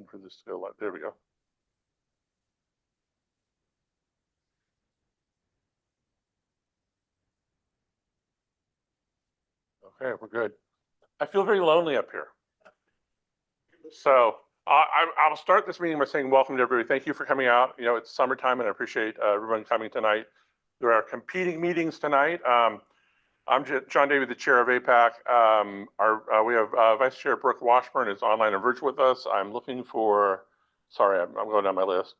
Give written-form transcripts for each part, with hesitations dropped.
and for this to go live. There we go. Okay, we're good. I feel very lonely up here. So I'll start this meeting by saying welcome to everybody. Thank you for coming out. You know, it's summertime and I appreciate everyone coming tonight. There are competing meetings tonight. I'm John David, the chair of APAC. We have Vice Chair Brooke Washburn is online and virtual with us. I'm looking for, sorry, I'm going down my list.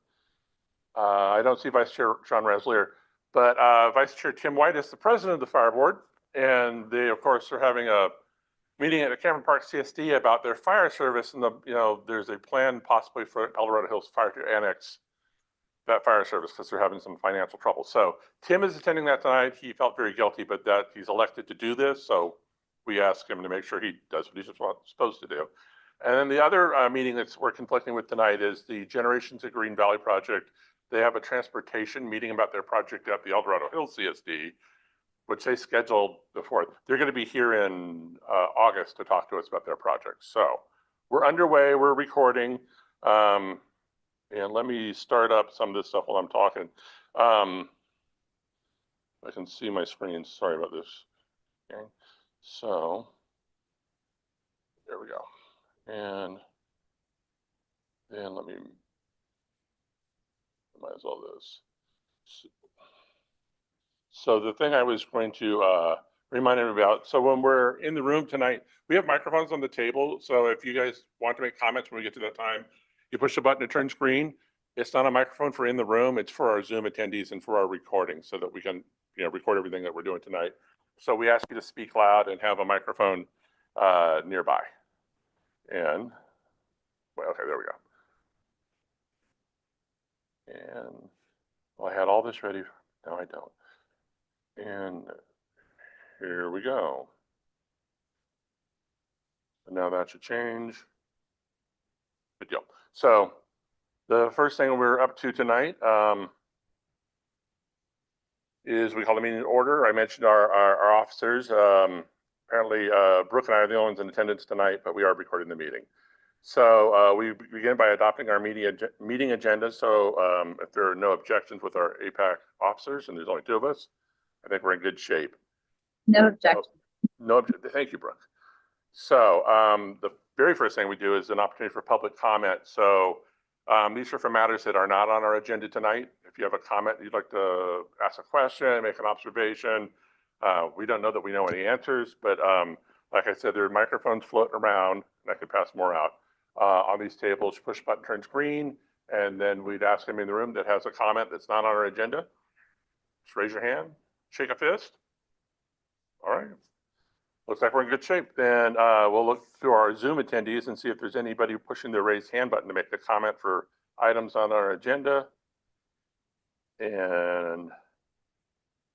I don't see Vice Chair Sean Raslier, but Vice Chair Tim White is the president of the Fire Board. And they, of course, are having a meeting at the Cameron Park CSD about their fire service. And there's a plan possibly for El Dorado Hills Fire to annex that fire service because they're having some financial trouble. So Tim is attending that tonight. He felt very guilty, but that he's elected to do this. So we asked him to make sure he does what he's supposed to do. And then the other meeting that we're conflicting with tonight is the Generations of Green Valley project. They have a transportation meeting about their project at the El Dorado Hills CSD, which they scheduled before. They're going to be here in August to talk to us about their project. So we're underway, we're recording. And let me start up some of this stuff while I'm talking. I can see my screen, sorry about this. Okay. So, there we go. And then let me, might as well do this. So the thing I was going to remind everybody about, so when we're in the room tonight, we have microphones on the table. So if you guys want to make comments when we get to that time, you push the button, it turns green. It's not a microphone for in the room. It's for our Zoom attendees and for our recording so that we can record everything that we're doing tonight. So we ask you to speak loud and have a microphone nearby. And, well, okay, there we go. And, well, I had all this ready. No, I don't. And here we go. And now that should change. Good deal. So the first thing we're up to tonight is we call the meeting to order. I mentioned our officers. Apparently, Brooke and I are the only ones in attendance tonight, but we are recording the meeting. So we begin by adopting our meeting agenda. So if there are no objections with our APAC officers, and there's only 2 of us, I think we're in good shape. No objection. No objection. Thank you, Brooke. So the very first thing we do is an opportunity for public comment. So these are for matters that are not on our agenda tonight. If you have a comment, you'd like to ask a question, make an observation. We don't know that we know any answers, but like I said, there are microphones floating around, and I could pass more out. On these tables, push button turns green, and then we'd ask him in the room that has a comment that's not on our agenda. Just raise your hand, shake a fist. All right. Looks like we're in good shape. Then we'll look through our Zoom attendees and see if there's anybody pushing the raise hand button to make a comment for items on our agenda. And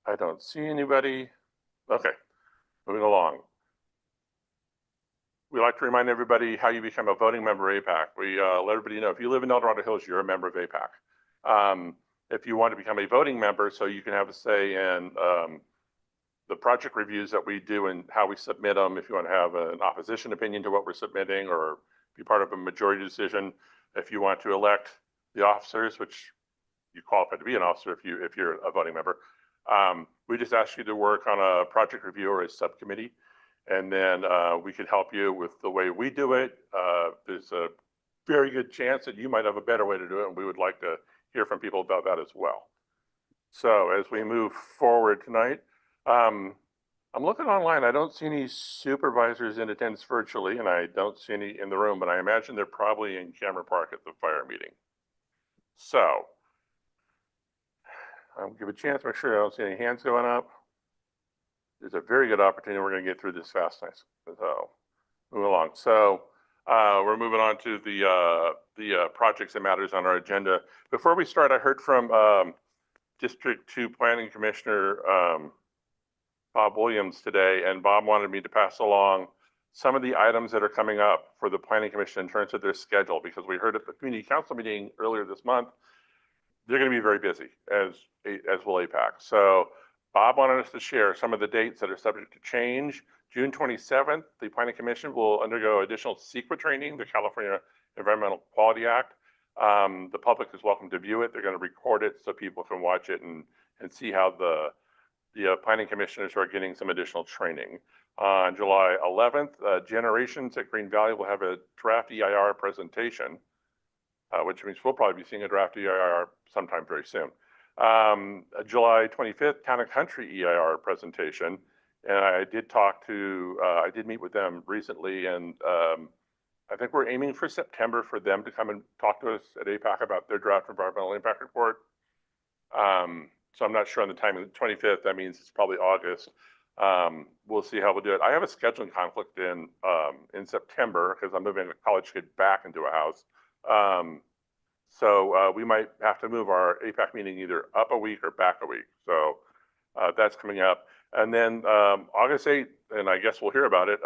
I don't see anybody. Okay, moving along. We like to remind everybody how you become a voting member of APAC. We let everybody know if you live in El Dorado Hills, you're a member of APAC. If you want to become a voting member, so you can have a say in the project reviews that we do and how we submit them, if you want to have an opposition opinion to what we're submitting or be part of a majority decision, if you want to elect the officers, which you qualify to be an officer if you're a voting member, we just ask you to work on a project review or a subcommittee, and then we can help you with the way we do it. There's a very good chance that you might have a better way to do it, and we would like to hear from people about that as well. So as we move forward tonight, I'm looking online. I don't see any supervisors in attendance virtually, and I don't see any in the room, but I imagine they're probably in Cameron Park at the fire meeting. So I'll give a chance to make sure I don't see any hands going up. There's a very good opportunity. We're going to get through this fast. So move along. So we're moving on to the projects and matters on our agenda. Before we start, I heard from District 2 Planning Commissioner Bob Williams today, and Bob wanted me to pass along some of the items that are coming up for the Planning Commission in terms of their schedule, because we heard at the Community Council meeting earlier this month, they're going to be very busy, as will APAC. So Bob wanted us to share some of the dates that are subject to change. June 27th, the Planning Commission will undergo additional CEQA training, the California Environmental Quality Act. The public is welcome to view it. They're going to record it so people can watch it and see how the planning commissioners are getting some additional training. On July 11th, Generations at Green Valley will have a draft EIR presentation, which means we'll probably be seeing a draft EIR sometime very soon. July 25th, Town and Country EIR presentation. And I did meet with them recently, and I think we're aiming for September for them to come and talk to us at APAC about their draft environmental impact report. So I'm not sure on the timing. The 25th, that means it's probably August. We'll see how we'll do it. I have a scheduling conflict in September because I'm moving a college kid back into a house. So we might have to move our APAC meeting either up a week or back a week. So that's coming up. And then August 8th, and I guess we'll hear about it,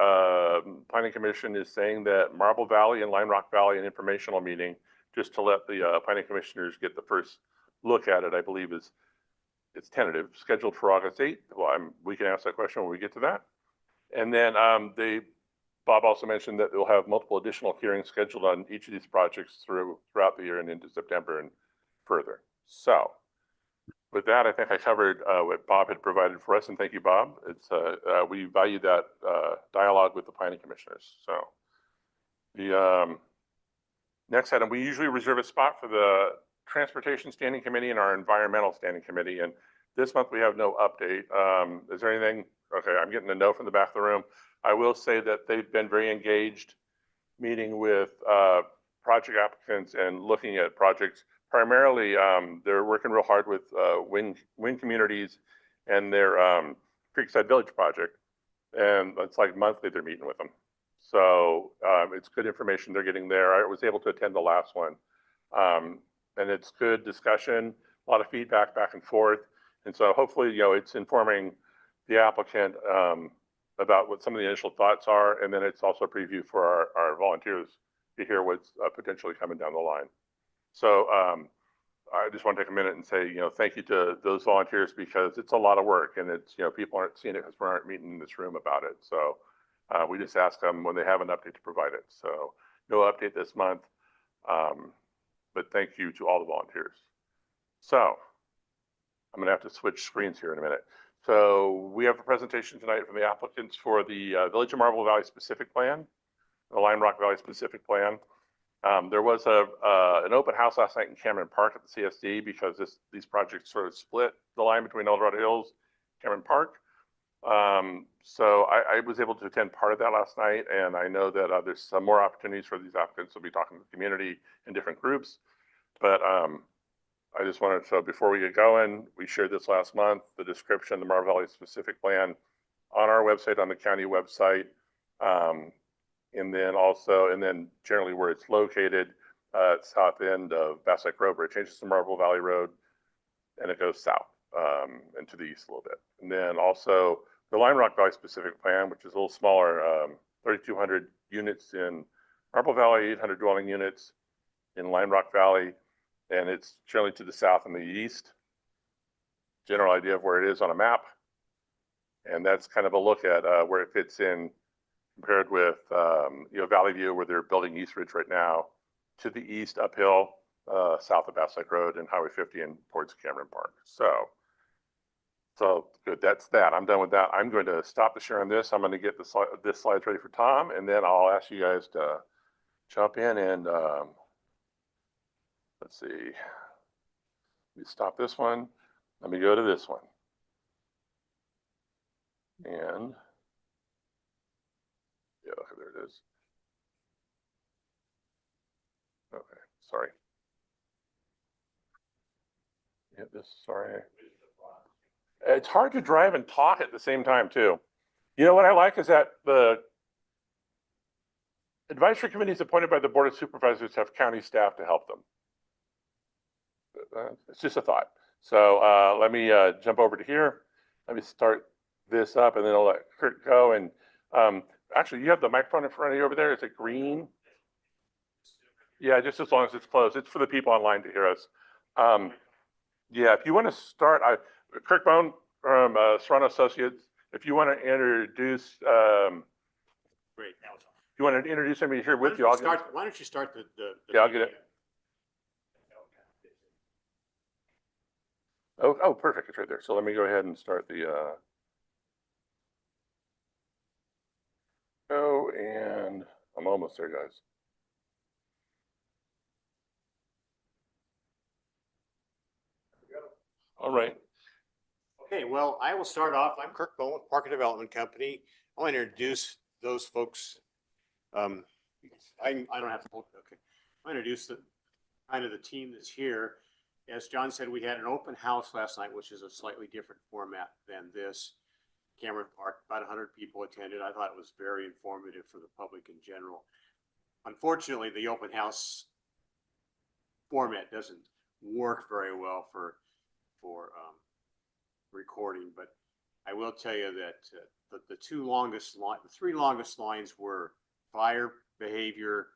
Planning Commission is saying that Marble Valley and Lime Rock Valley, an informational meeting, just to let the planning commissioners get the first look at it, I believe it's tentative, scheduled for August 8th. Well, we can ask that question when we get to that. And then Bob also mentioned that they'll have multiple additional hearings scheduled on each of these projects throughout the year and into September and further. So with that, I think I covered what Bob had provided for us, and thank you, Bob. We value that dialogue with the planning commissioners. So the next item, we usually reserve a spot for the Transportation Standing Committee and our Environmental Standing Committee, and this month we have no update. Is there anything? Okay, I'm getting a no from the back of the room. I will say that they've been very engaged, meeting with project applicants and looking at projects. Primarily, they're working real hard with wind communities and their Creekside Village project, and it's like monthly they're meeting with them. So it's good information they're getting there. I was able to attend the last one, and it's good discussion, a lot of feedback back and forth, and so hopefully, it's informing the applicant about what some of the initial thoughts are, and then it's also a preview for our volunteers to hear what's potentially coming down the line. So I just want to take a minute and say, thank you to those volunteers, because it's a lot of work, and it's, people aren't seeing it because we aren't meeting in this room about it. So we just ask them when they have an update to provide it. So no update this month, but thank you to all the volunteers. So I'm going to have to switch screens here in a minute. So we have a presentation tonight from the applicants for the Village of Marble Valley Specific Plan, the Lime Rock Valley Specific Plan. There was an open house last night in Cameron Park at the CSD, because these projects sort of split the line between El Dorado Hills, Cameron Park. So I was able to attend part of that last night, and I know that there's some more opportunities for these applicants to be talking to the community in different groups. But I just wanted to, before we get going, we shared this last month, the description, the Marble Valley Specific Plan on our website, on the county website. And then generally where it's located, south end of Bass Lake Road, where it changes to Marble Valley Road, and it goes south and to the east a little bit. And then also the Lime Rock Valley Specific Plan, which is a little smaller, 3,200 units in Marble Valley, 800 dwelling units in Lime Rock Valley, and it's generally to the south and the east. General idea of where it is on a map, and that's kind of a look at where it fits in compared with Valley View, where they're building East Ridge right now, to the east uphill, south of Bass Lake Road and Highway 50 and towards Cameron Park. So good, that's that. I'm done with that. I'm going to stop the share on this. I'm going to get this slides ready for Tom, and then I'll ask you guys to jump in and let's see. Let me stop this one. Let me go to this one. And yeah, okay, there it is. Okay, sorry. Yeah, sorry. It's hard to drive and talk at the same time too. What I like is that the advisory committees appointed by the Board of Supervisors have county staff to help them. It's just a thought. So let me jump over to here. Let me start this up, and then I'll let Kurt go. And actually, you have the microphone in front of you over there. Is it green? Yeah, just as long as it's closed. It's for the people online to hear us. Yeah, if you want to start, Kirk Bone from Serrano Associates, if you want to introduce, Great, now it's on. if You want to introduce somebody here with you? Why don't you start the Yeah, I'll get it. Oh, perfect. It's right there. So let me go ahead and start the, and I'm almost there, guys. All right. Okay, well, I will start off. I'm Kirk Bowen with Parker Development Company. I want to introduce those folks. I don't have to hold, okay. I want to introduce the kind of the team that's here. As John said, we had an open house last night, which is a slightly different format than this. Cameron Park, about 100 people attended. I thought it was very informative for the public in general. Unfortunately, the open house format doesn't work very well for recording, but I will tell you that the three longest lines were fire, behavior,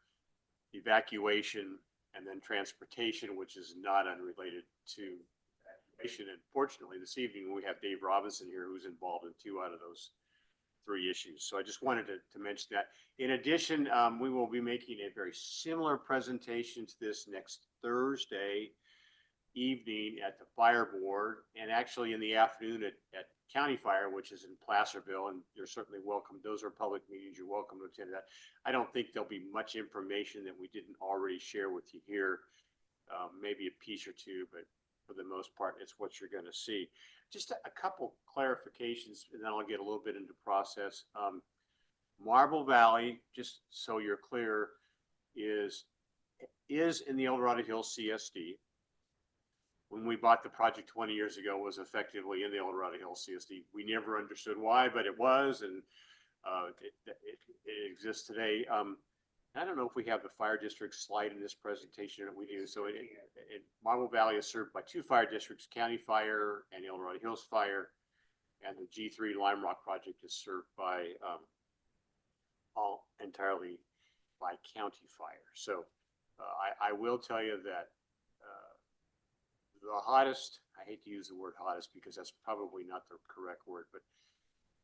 evacuation, and then transportation, which is not unrelated to evacuation. And fortunately, this evening we have Dave Robinson here, who's involved in 2 out of those 3 issues. So I just wanted to mention that. In addition, we will be making a very similar presentation to this next Thursday evening at the fire board, and actually in the afternoon at County Fire, which is in Placerville, and you're certainly welcome. Those are public meetings. You're welcome to attend that. I don't think there'll be much information that we didn't already share with you here. Maybe a piece or two, but for the most part, it's what you're going to see. Just a couple clarifications, and then I'll get a little bit into process. Marble Valley, just so you're clear, is in the El Dorado Hills CSD. When we bought the project 20 years ago, was effectively in the El Dorado Hills CSD. We never understood why, but it was, and it exists today. I don't know if we have the fire district slide in this presentation, or we do. So Marble Valley is served by 2 fire districts, County Fire and El Dorado Hills Fire, and the G3 Lime Rock project is served by all entirely by County Fire. So I will tell you that the hottest, I hate to use the word hottest because that's probably not the correct word,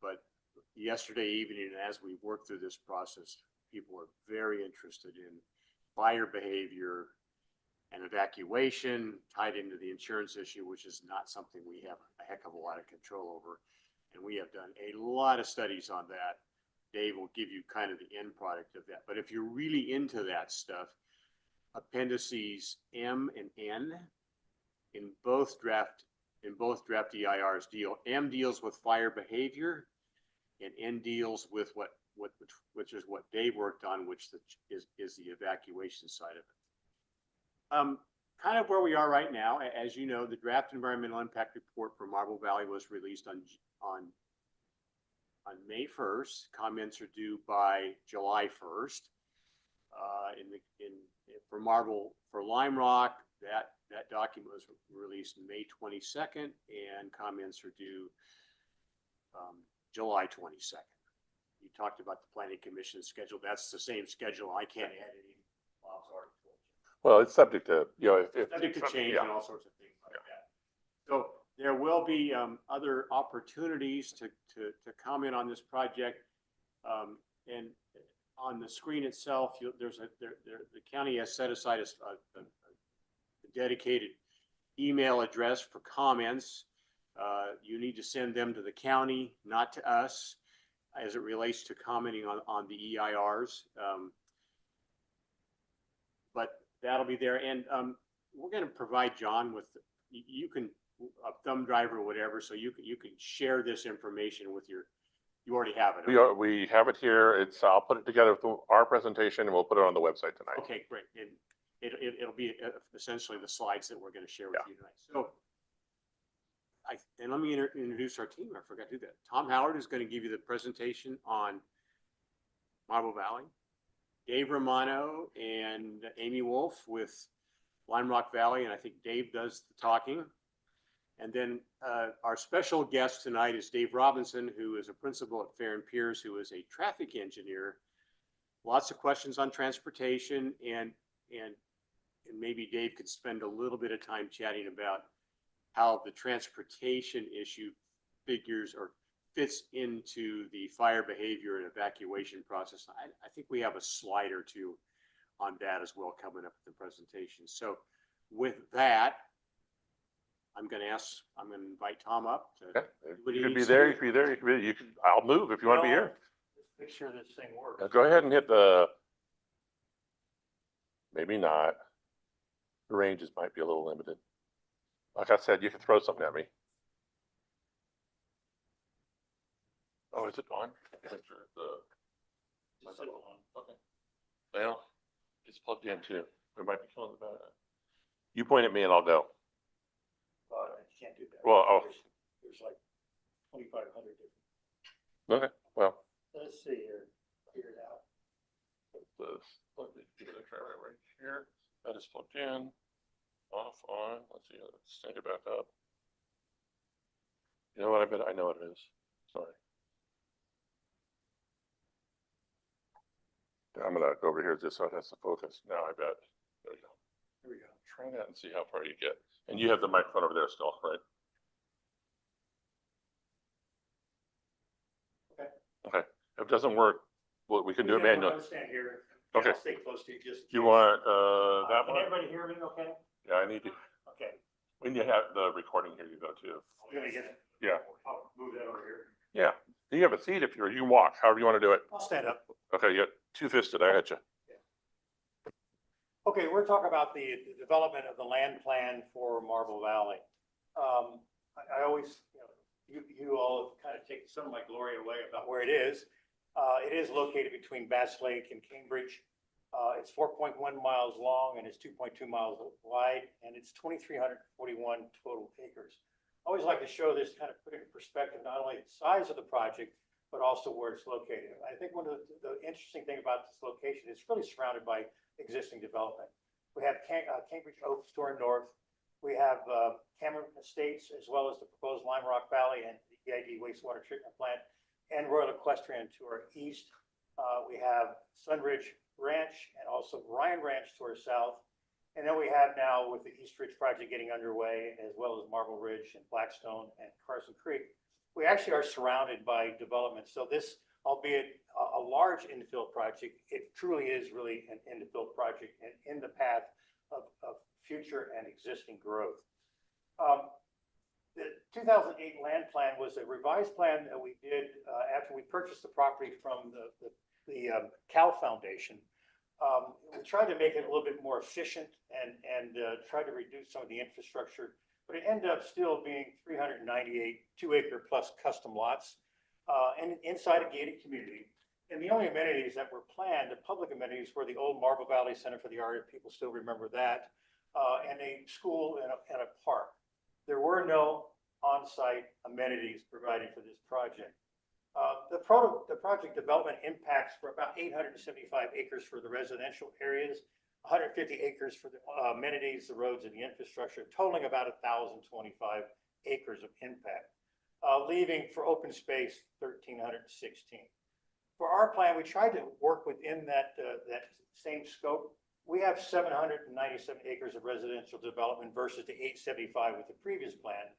but yesterday evening, as we worked through this process, people are very interested in fire behavior and evacuation tied into the insurance issue, which is not something we have a heck of a lot of control over. And we have done a lot of studies on that. Dave will give you kind of the end product of that. But if you're really into that stuff, appendices M and N in both draft EIRs M deals with fire behavior, and N deals with which is what Dave worked on, which is the evacuation side of it. Kind of where we are right now. As you know, the draft environmental impact report for Marble Valley was released on May 1st. Comments are due by July 1st. For Lime Rock, that document was released May 22nd, and comments are due July 22nd. You talked about the Planning Commission schedule. That's the same schedule. I can't add any. Well, it's subject to, if subject to change, and all sorts of things like that. So there will be other opportunities to comment on this project. And on the screen itself, the county has set aside a dedicated email address for comments. You need to send them to the county, not to us, as it relates to commenting on the EIRs. But that'll be there. And we're going to provide John with, you can, a thumb drive or whatever, so you can share this information with you already have it. Okay? We have it here. I'll put it together with our presentation, and we'll put it on the website tonight. Okay, great. And it'll be essentially the slides that we're going to share with you tonight. So, let me introduce our team. I forgot to do that. Tom Howard is going to give you the presentation on Marble Valley. Dave Romano and Amy Wolf with Lime Rock Valley, and I think Dave does the talking. And then our special guest tonight is Dave Robinson, who is a principal at Fair and Pierce, who is a traffic engineer. Lots of questions on transportation, and maybe Dave could spend a little bit of time chatting about how the transportation issue figures or fits into the fire behavior and evacuation process. I think we have a slide or two on that as well coming up in the presentation. So with that, I'm going to invite Tom up. Okay. You could be there, you could be there, you could, I'll move if you want to be here. Make sure this thing works. Go ahead and hit the, maybe not. The ranges might be a little limited. Like I said, you can throw something at me. Oh, is it on? Okay. Well, it's plugged in too. We might be killing the battery. You point at me and I'll go. I can't do that. Well, oh. There's like 2,500 different. Okay, well. Let's see here, figure it out. Let me give it a try right here. That is plugged in. Off, on. Let's see. Let's sync it back up. You know what? I bet I know what it is. Sorry. I'm gonna go over here just so it has to focus. Now I bet. There we go. Here we go. Try that and see how far you get. And you have the microphone over there still, right? Okay. Okay. If it doesn't work, well, we can do it manually. Stand here. Okay. I'll stay close to you just. You want that Can one? everybody hear me okay? Yeah, I need to. Okay. When you have the recording here, you go too. We're gonna get it. Yeah. I'll move that over here. Yeah. You have a seat if you can walk, however you want to do it. I'll stand up. Okay, you got two-fisted. I got you. Okay, we're talking about the development of the land plan for Marble Valley. I always, you all kind of take some of my glory away about where it is. It is located between Bass Lake and Cambridge. It's 4.1 miles long and it's 2.2 miles wide, and it's 2,341 total acres. I always like to show this, kind of put it in perspective, not only the size of the project, but also where it's located. I think one of the interesting thing about this location is it's really surrounded by existing development. We have Cambridge Oaks to our north. We have Cameron Estates, as well as the proposed Lime Rock Valley and the EID wastewater treatment plant, and Royal Equestrian to our east. We have Sunridge Ranch and also Ryan Ranch to our south. And then we have now, with the East Ridge project getting underway, as well as Marble Ridge and Blackstone and Carson Creek, we actually are surrounded by development. So this, albeit a large infill project, it truly is really an infill project and in the path of future and existing growth. The 2008 land plan was a revised plan that we did after we purchased the property from the Cal Foundation. We tried to make it a little bit more efficient and try to reduce some of the infrastructure, but it ended up still being 398 2-acre plus custom lots and inside a gated community. And the only amenities that were planned, the public amenities, were the old Marble Valley Center for the Arts, people still remember that, and a school and a park. There were no on-site amenities provided for this project. The project development impacts were about 875 acres for the residential areas, 150 acres for the amenities, the roads, and the infrastructure, totaling about 1,025 acres of impact, leaving for open space 1,316. For our plan, we tried to work within that same scope. We have 797 acres of residential development versus the 875 with the previous plan.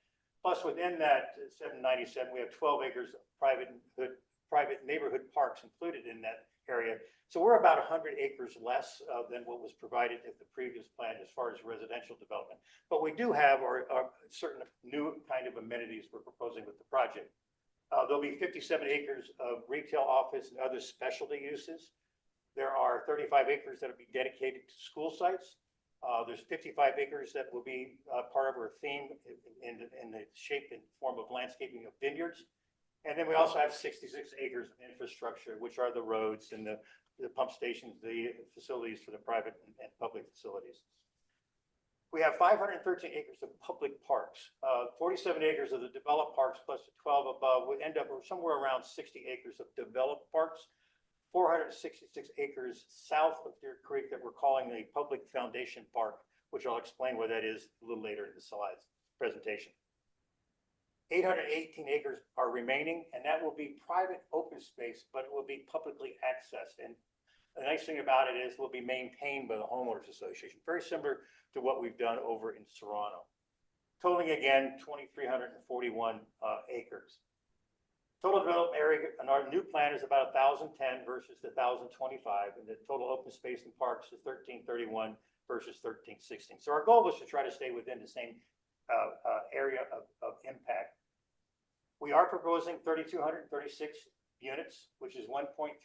Plus, within that 797, we have 12 acres of private neighborhood parks included in that area. So we're about 100 acres less than what was provided in the previous plan as far as residential development. But we do have our certain new kind of amenities we're proposing with the project. There'll be 57 acres of retail, office, and other specialty uses. There are 35 acres that will be dedicated to school sites. There's 55 acres that will be part of our theme in the shape and form of landscaping of vineyards. And then we also have 66 acres of infrastructure, which are the roads and the pump stations, the facilities for the private and public facilities. We have 513 acres of public parks, 47 acres of the developed parks plus the 12 above would end up somewhere around 60 acres of developed parks. 466 acres south of Deer Creek that we're calling the Public Foundation Park, which I'll explain what that is a little later in the slides presentation. 818 acres are remaining, and that will be private open space, but it will be publicly accessed. And the nice thing about it is it will be maintained by the homeowners association, very similar to what we've done over in Serrano. Totaling again 2,341 acres. Total development area in our new plan is about 1,010 versus the 1,025, and the total open space and parks is 1,331 versus 1,316. So our goal was to try to stay within the same area of impact. We are proposing 3,236 units, which is 1.38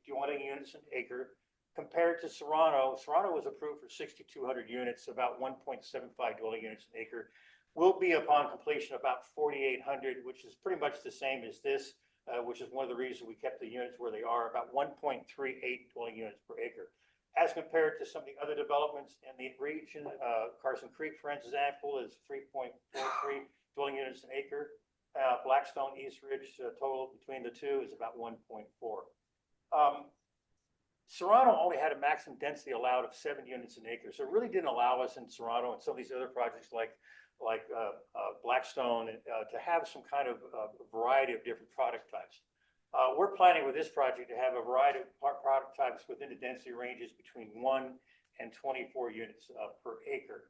dwelling units an acre, compared to Serrano. Serrano was approved for 6,200 units, about 1.75 dwelling units an acre. Will be upon completion about 4,800, which is pretty much the same as this, which is one of the reasons we kept the units where they are, about 1.38 dwelling units per acre. As compared to some of the other developments in the region, Carson Creek, for example, is 3.43 dwelling units an acre. Blackstone, East Ridge, total between the two is about 1.4. Serrano only had a maximum density allowed of 7 units an acre, so it really didn't allow us in Serrano and some of these other projects like Blackstone to have some kind of variety of different product types. We're planning with this project to have a variety of product types within the density ranges between 1 and 24 units per acre.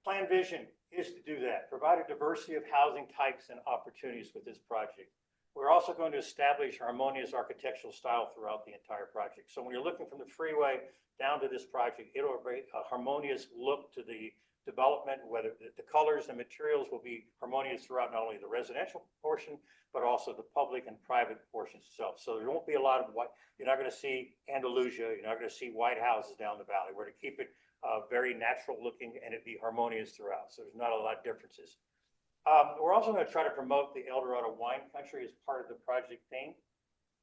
Plan vision is to do that, provide a diversity of housing types and opportunities with this project. We're also going to establish harmonious architectural style throughout the entire project. So when you're looking from the freeway down to this project, it'll bring a harmonious look to the development, whether the colors and materials will be harmonious throughout not only the residential portion, but also the public and private portions itself. So there won't be a lot of white, you're not going to see Andalusia, you're not going to see white houses down the valley. We're to keep it very natural looking and it be harmonious throughout. So there's not a lot of differences. We're also going to try to promote the El Dorado wine country as part of the project theme.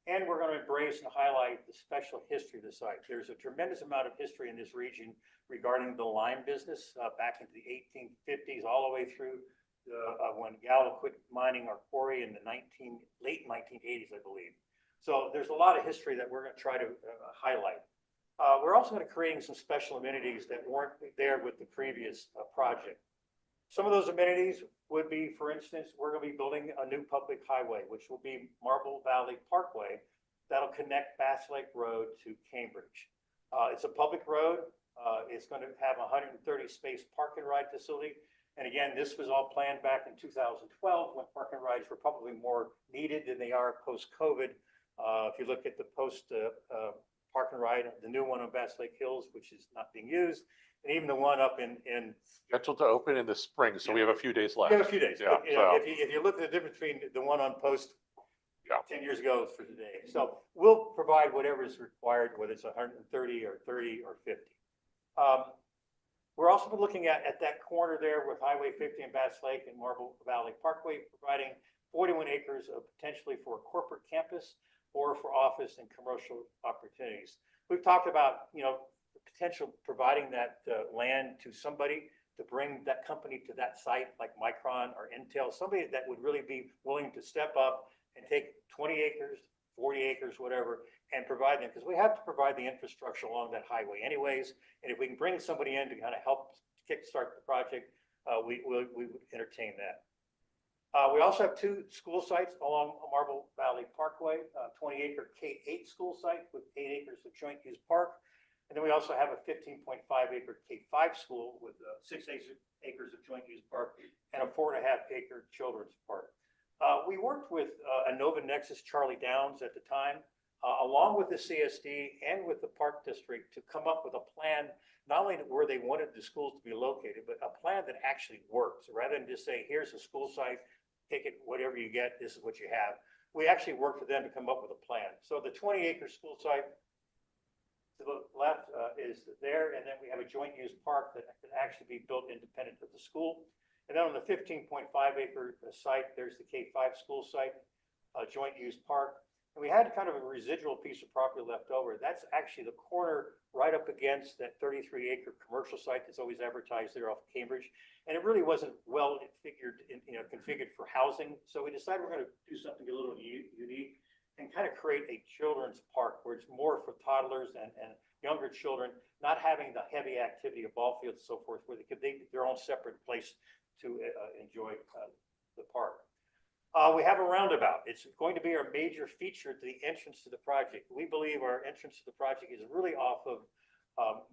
And we're going to embrace and highlight the special history of the site. There's a tremendous amount of history in this region regarding the lime business back into the 1850s, all the way through when Gallo quit mining our quarry in the late 1980s, I believe. So there's a lot of history that we're going to try to highlight. We're also going to create some special amenities that weren't there with the previous project. Some of those amenities would be, for instance, we're going to be building a new public highway, which will be Marble Valley Parkway. That'll connect Bass Lake Road to Cambridge. It's a public road. It's going to have a 130 space park and ride facility. And again, this was all planned back in 2012 when park and rides were probably more needed than they are post-COVID. If you look at the park and ride, the new one on Bass Lake Hills, which is not being used, and even the one up in Scheduled to open in the spring, so we have a few days left. we have a few days. Yeah, But, you know, if you look at the difference between the one on Post 10 years ago for today. So we'll provide whatever is required, whether it's 130 or 30 or 50. We're also looking at that corner there with Highway 50 and Bass Lake and Marble Valley Parkway, providing 41 acres of potentially for a corporate campus or for office and commercial opportunities. We've talked about, you know, the potential providing that land to somebody to bring that company to that site, like Micron or Intel, somebody that would really be willing to step up and take 20 acres, 40 acres, whatever, and provide them, because we have to provide the infrastructure along that highway anyways. And if we can bring somebody in to kind of help kickstart the project, we would entertain that. We also have 2 school sites along Marble Valley Parkway, 20-acre K-8 school site with 8 acres of joint use park. And then we also have a 15.5-acre K-5 school with 6 acres of joint use park and a 4.5-acre children's park. We worked with Inova Nexus Charlie Downs at the time, along with the CSD and with the Park District, to come up with a plan, not only where they wanted the schools to be located, but a plan that actually works. Rather than just say, here's a school site, take it, whatever you get, this is what you have. We actually worked with them to come up with a plan. So the 20-acre school site to the left is there, and then we have a joint use park that can actually be built independent of the school. And then on the 15.5-acre site, there's the K-5 school site, joint use park. And we had kind of a residual piece of property left over. That's actually the corner right up against that 33-acre commercial site that's always advertised there off of Cambridge. And it really wasn't well configured for housing. So we decided we're going to do something a little unique and kind of create a children's park where it's more for toddlers and younger children, not having the heavy activity of ball fields and so forth, where they could their own separate place to enjoy the park. We have a roundabout. It's going to be our major feature to the entrance to the project. We believe our entrance to the project is really off of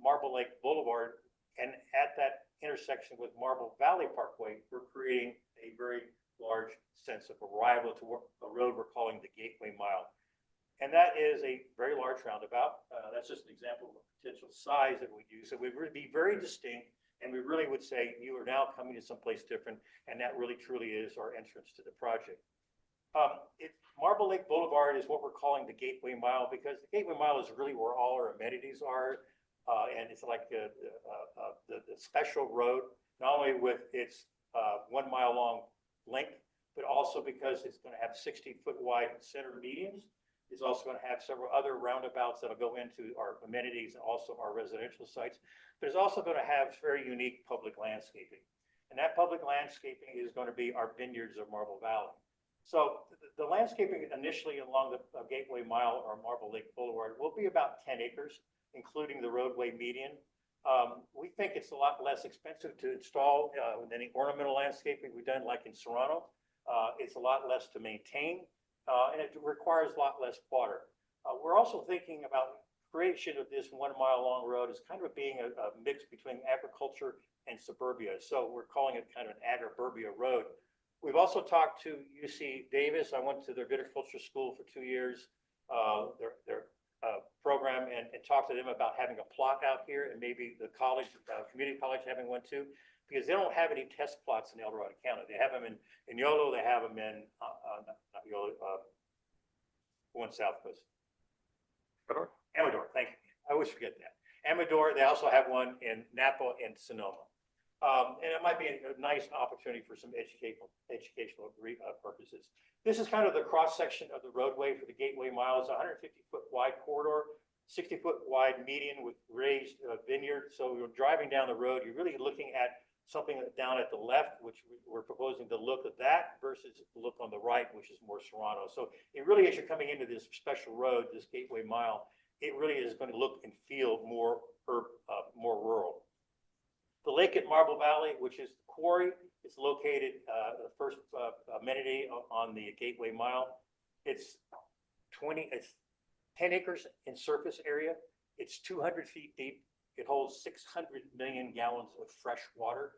Marble Lake Boulevard, and at that intersection with Marble Valley Parkway, we're creating a very large sense of arrival to a road we're calling the Gateway Mile. And that is a very large roundabout. That's just an example of the potential size that we do. So we would be very distinct, and we really would say you are now coming to someplace different, and that really truly is our entrance to the project. Marble Lake Boulevard is what we're calling the Gateway Mile, because the Gateway Mile is really where all our amenities are, and it's like the special road, not only with its 1 mile long length, but also because it's going to have 60-foot wide center medians. It's also going to have several other roundabouts that'll go into our amenities and also our residential sites. But it's also going to have very unique public landscaping. And that public landscaping is going to be our vineyards of Marble Valley. So the landscaping initially along the Gateway Mile or Marble Lake Boulevard will be about 10 acres, including the roadway median. We think it's a lot less expensive to install than the ornamental landscaping we've done like in Serrano. It's a lot less to maintain. And it requires a lot less water. We're also thinking about creation of this 1 mile long road as kind of being a mix between agriculture and suburbia. So we're calling it kind of an agriburbia road. We've also talked to UC Davis. I went to their viticulture school for 2 years, their program, and talked to them about having a plot out here, and maybe the college, community college having one too, because they don't have any test plots in El Dorado County. They have them in Yolo, they have them in, not Yolo, one South Coast. Amador, thank you. I always forget that. Amador, they also have one in Napa and Sonoma. And it might be a nice opportunity for some educational purposes. This is kind of the cross section of the roadway for the Gateway Mile. It's a 150-foot wide corridor, 60-foot wide median with raised vineyard. So you're driving down the road, you're really looking at something down at the left, which we're proposing to look at that versus look on the right, which is more Serrano. So it really, as you're coming into this special road, this Gateway Mile, it really is going to look and feel more rural. The lake at Marble Valley, which is the quarry, is located the first amenity on the Gateway Mile. It's 10 acres in surface area. It's 200 feet deep. It holds 600 million gallons of fresh water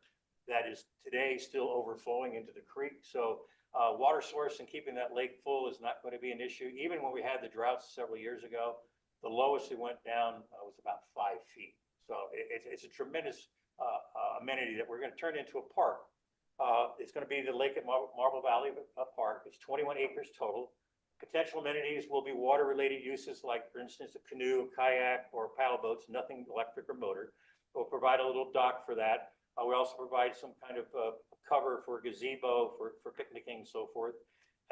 that is today still overflowing into the creek. So water source and keeping that lake full is not going to be an issue. Even when we had the droughts several years ago, the lowest it went down was about 5 feet. So it's a tremendous amenity that we're going to turn into a park. It's going to be the Lake at Marble Valley Park. It's 21 acres total. Potential amenities will be water-related uses like, for instance, a canoe, a kayak, or paddle boats, nothing electric or motor. We'll provide a little dock for that. We also provide some kind of cover for gazebo, for picnicking and so forth,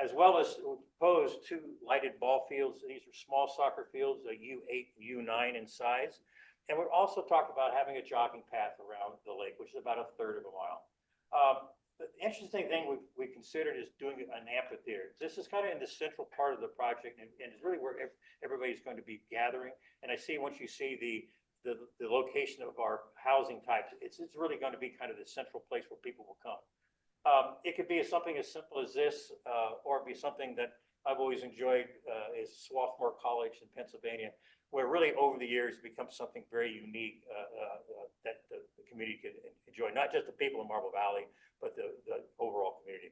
as well as propose 2 lighted ball fields. These are small soccer fields, a U8, U9 in size. And we've also talked about having a jogging path around the lake, which is about 1/3 of a mile. The interesting thing we considered is doing an amphitheater. This is kind of in the central part of the project, and it's really where everybody's going to be gathering. And I see once you see the location of our housing types, it's really going to be kind of the central place where people will come. It could be something as simple as this, or be something that I've always enjoyed is Swarthmore College in Pennsylvania, where really over the years it becomes something very unique that the community could enjoy, not just the people in Marble Valley, but the overall community.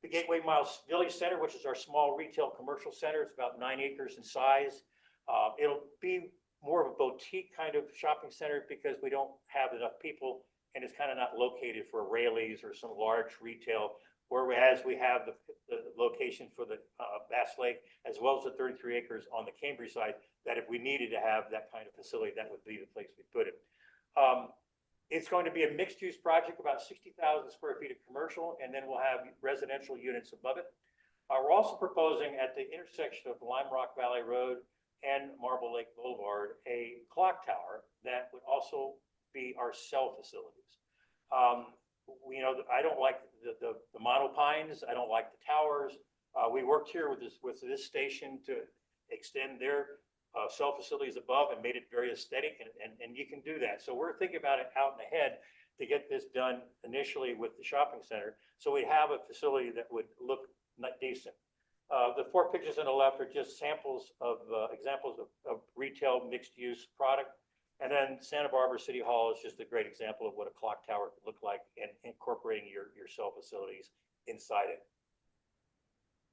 The Gateway Mile Village Center, which is our small retail commercial center, it's about 9 acres in size. It'll be more of a boutique kind of shopping center because we don't have enough people, and it's kind of not located for Rayleigh's or some large retail, whereas we have the location for the Bass Lake, as well as the 33 acres on the Cambridge side, that if we needed to have that kind of facility, that would be the place we put it. It's going to be a mixed-use project, about 60,000 square feet of commercial, and then we'll have residential units above it. We're also proposing at the intersection of Lime Rock Valley Road and Marble Lake Boulevard, a clock tower that would also be our cell facilities. I don't like the monopines. I don't like the towers. We worked here with this station to extend their cell facilities above and made it very aesthetic, and you can do that. So we're thinking about it out and ahead to get this done initially with the shopping center. So we have a facility that would look decent. The 4 pictures on the left are just samples of examples of retail mixed-use product. And then Santa Barbara City Hall is just a great example of what a clock tower could look like and incorporating your cell facilities inside it.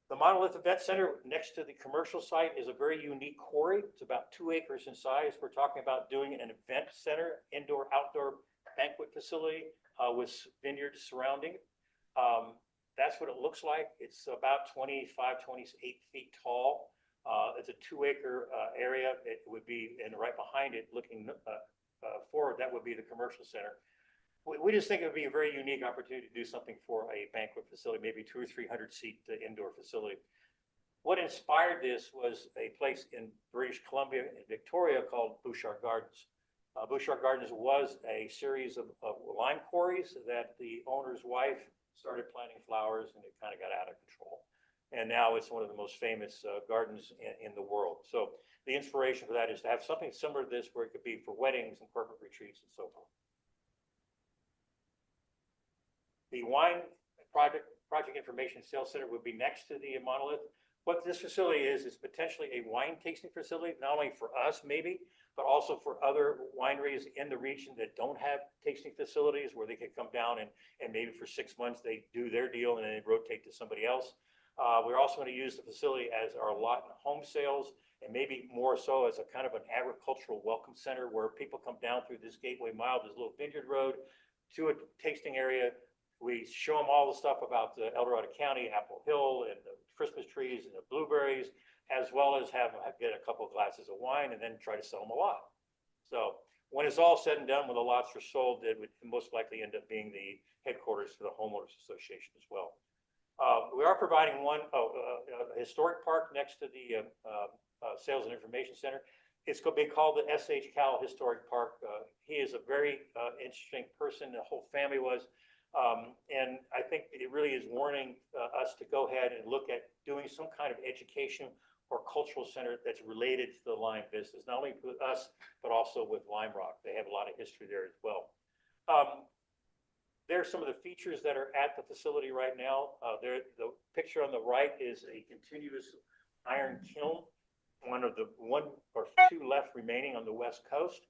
The Monolith Event Center next to the commercial site is a very unique quarry. It's about 2 acres in size. We're talking about doing an event center, indoor, outdoor banquet facility with vineyards surrounding. That's what it looks like. It's about 25, 28 feet tall. It's a 2 acre area. It would be, and right behind it, looking forward, that would be the commercial center. We just think it would be a very unique opportunity to do something for a banquet facility, maybe 200 or 300 seat indoor facility. What inspired this was a place in British Columbia in Victoria called Bouchard Gardens. Bouchard Gardens was a series of lime quarries that the owner's wife started planting flowers, and it kind of got out of control. And now it's one of the most famous gardens in the world. So the inspiration for that is to have something similar to this where it could be for weddings and corporate retreats and so forth. The wine project information sales center would be next to the Monolith. What this facility is potentially a wine tasting facility, not only for us maybe, but also for other wineries in the region that don't have tasting facilities where they could come down and maybe for 6 months they do their deal and then they rotate to somebody else. We're also going to use the facility as our lot and home sales, and maybe more so as a kind of an agricultural welcome center where people come down through this Gateway Mile, this little vineyard road, to a tasting area. We show them all the stuff about the El Dorado County, Apple Hill, and the Christmas trees and the blueberries, as well as get a couple of glasses of wine and then try to sell them a lot. So when it's all said and done, when the lots are sold, it would most likely end up being the headquarters for the homeowners association as well. We are providing a historic park next to the Sales and Information Center. It's going to be called the S.H. Cowell Historic Park. He is a very interesting person. The whole family was. And I think it really is warning us to go ahead and look at doing some kind of education or cultural center that's related to the lime business, not only with us, but also with Lime Rock. They have a lot of history there as well. There are some of the features that are at the facility right now. The picture on the right is a continuous iron kiln, one or two left remaining on the West Coast.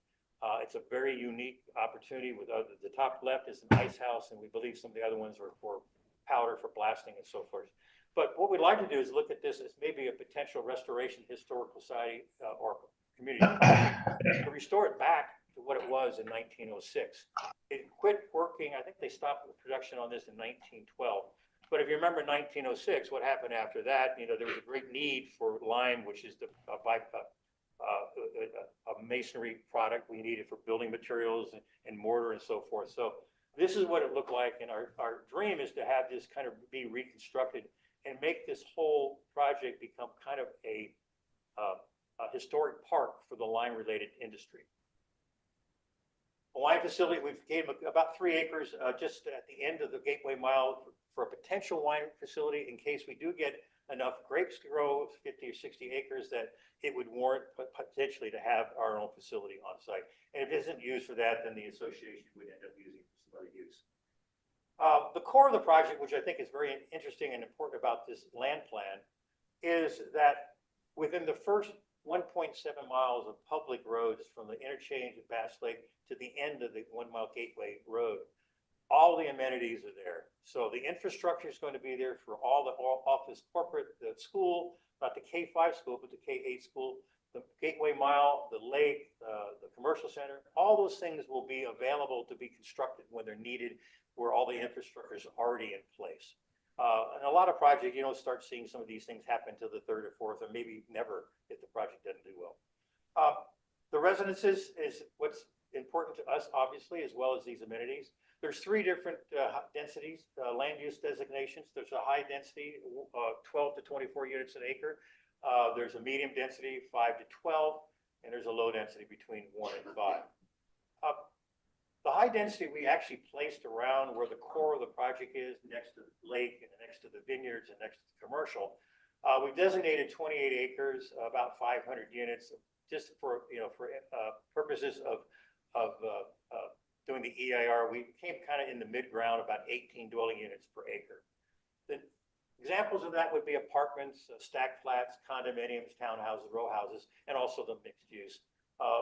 It's a very unique opportunity. With the top left is an ice house, and we believe some of the other ones are for powder for blasting and so forth. But what we'd like to do is look at this as maybe a potential restoration historical society or community to restore it back to what it was in 1906. It quit working. I think they stopped the production on this in 1912. But if you remember 1906, what happened after that? There was a great need for lime, which is a masonry product we needed for building materials and mortar and so forth. So this is what it looked like, and our dream is to have this kind of be reconstructed and make this whole project become kind of a historic park for the lime-related industry. A wine facility, we've gave about 3 acres just at the end of the Gateway Mile for a potential wine facility in case we do get enough grapes to grow, 50 or 60 acres, that it would warrant potentially to have our own facility on site. And if it isn't used for that, then the association would end up using it for some other use. The core of the project, which I think is very interesting and important about this land plan, is that within the first 1.7 miles of public roads from the interchange of Bass Lake to the end of the 1 Mile Gateway Road, all the amenities are there. So the infrastructure is going to be there for all the office, corporate, the school, not the K-5 school, but the K-8 school, the Gateway Mile, the lake, the commercial center. All those things will be available to be constructed when they're needed, where all the infrastructure is already in place. And a lot of projects, you don't start seeing some of these things happen to the 3rd or 4th, or maybe never if the project doesn't do well. The residences is what's important to us, obviously, as well as these amenities. There's 3 different densities, land use designations. There's a high density, 12 to 24 units an acre. There's a medium density, 5 to 12, and there's a low density between 1 and 5. The high density we actually placed around where the core of the project is, next to the lake and next to the vineyards and next to the commercial. We've designated 28 acres, about 500 units, just for purposes of doing the EIR. We came kind of in the mid-ground, about 18 dwelling units per acre. The examples of that would be apartments, stacked flats, condominiums, townhouses, row houses, and also the mixed use.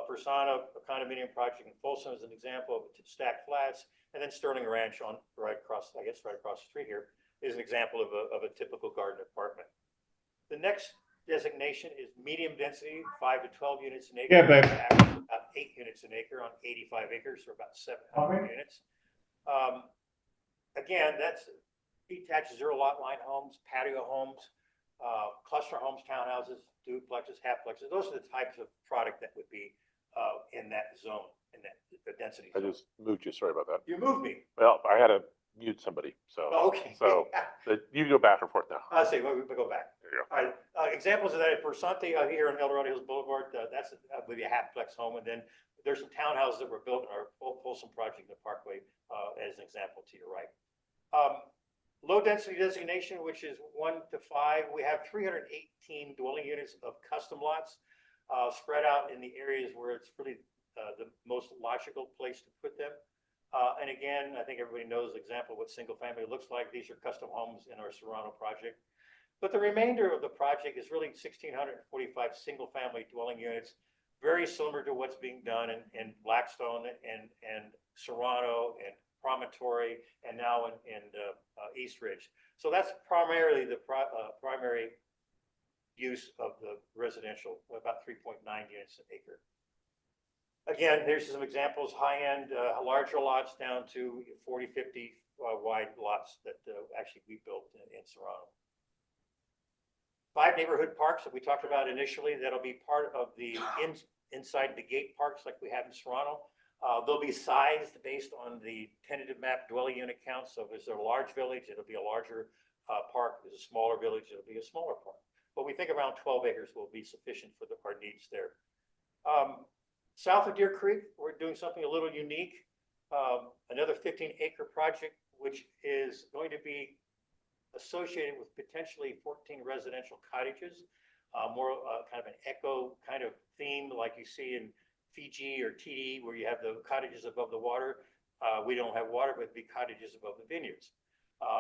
Persona, a condominium project in Folsom, is an example of stacked flats, and then Sterling Ranch right across the street here is an example of a typical garden apartment. The next designation is medium density, 5 to 12 units an acre. Yeah, babe. Average about 8 units an acre on 85 acres, or about 700 units. Again, that's detached zero lot line homes, patio homes, cluster homes, townhouses, duplexes, halfplexes. Those are the types of product that would be in that zone, in that the density I zone. just moved you. Sorry about that. You moved me. Well, I had to mute somebody, so. Okay. So you go back and forth now. I see. We'll go back. There you go. All right. Examples of that for Sante here on El Dorado Hills Boulevard. That's maybe a halfplex home, and then there's some townhouses that were built in our Folsom project in the Parkway as an example to your right. Low density designation, which is 1 to 5. We have 318 dwelling units of custom lots spread out in the areas where it's really the most logical place to put them. And again, I think everybody knows the example of what single family looks like. These are custom homes in our Serrano project. But the remainder of the project is really 1,645 single family dwelling units, very similar to what's being done in Blackstone and Serrano and Promontory, and now in East Ridge. So that's primarily the primary use of the residential, about 3.9 units an acre. Again, here's some examples, high-end, larger lots down to 40, 50 wide lots that actually we built in Serrano. 5 neighborhood parks that we talked about initially, that'll be part of the inside the gate parks like we have in Serrano. They'll be sized based on the tentative map dwelling unit count. So if there's a large village, it'll be a larger park. If there's a smaller village, it'll be a smaller park. But we think around 12 acres will be sufficient for our needs there. South of Deer Creek, we're doing something a little unique. Another 15-acre project, which is going to be associated with potentially 14 residential cottages, more kind of an eco kind of theme like you see in Fiji or TD, where you have the cottages above the water. We don't have water, but it'd be cottages above the vineyards.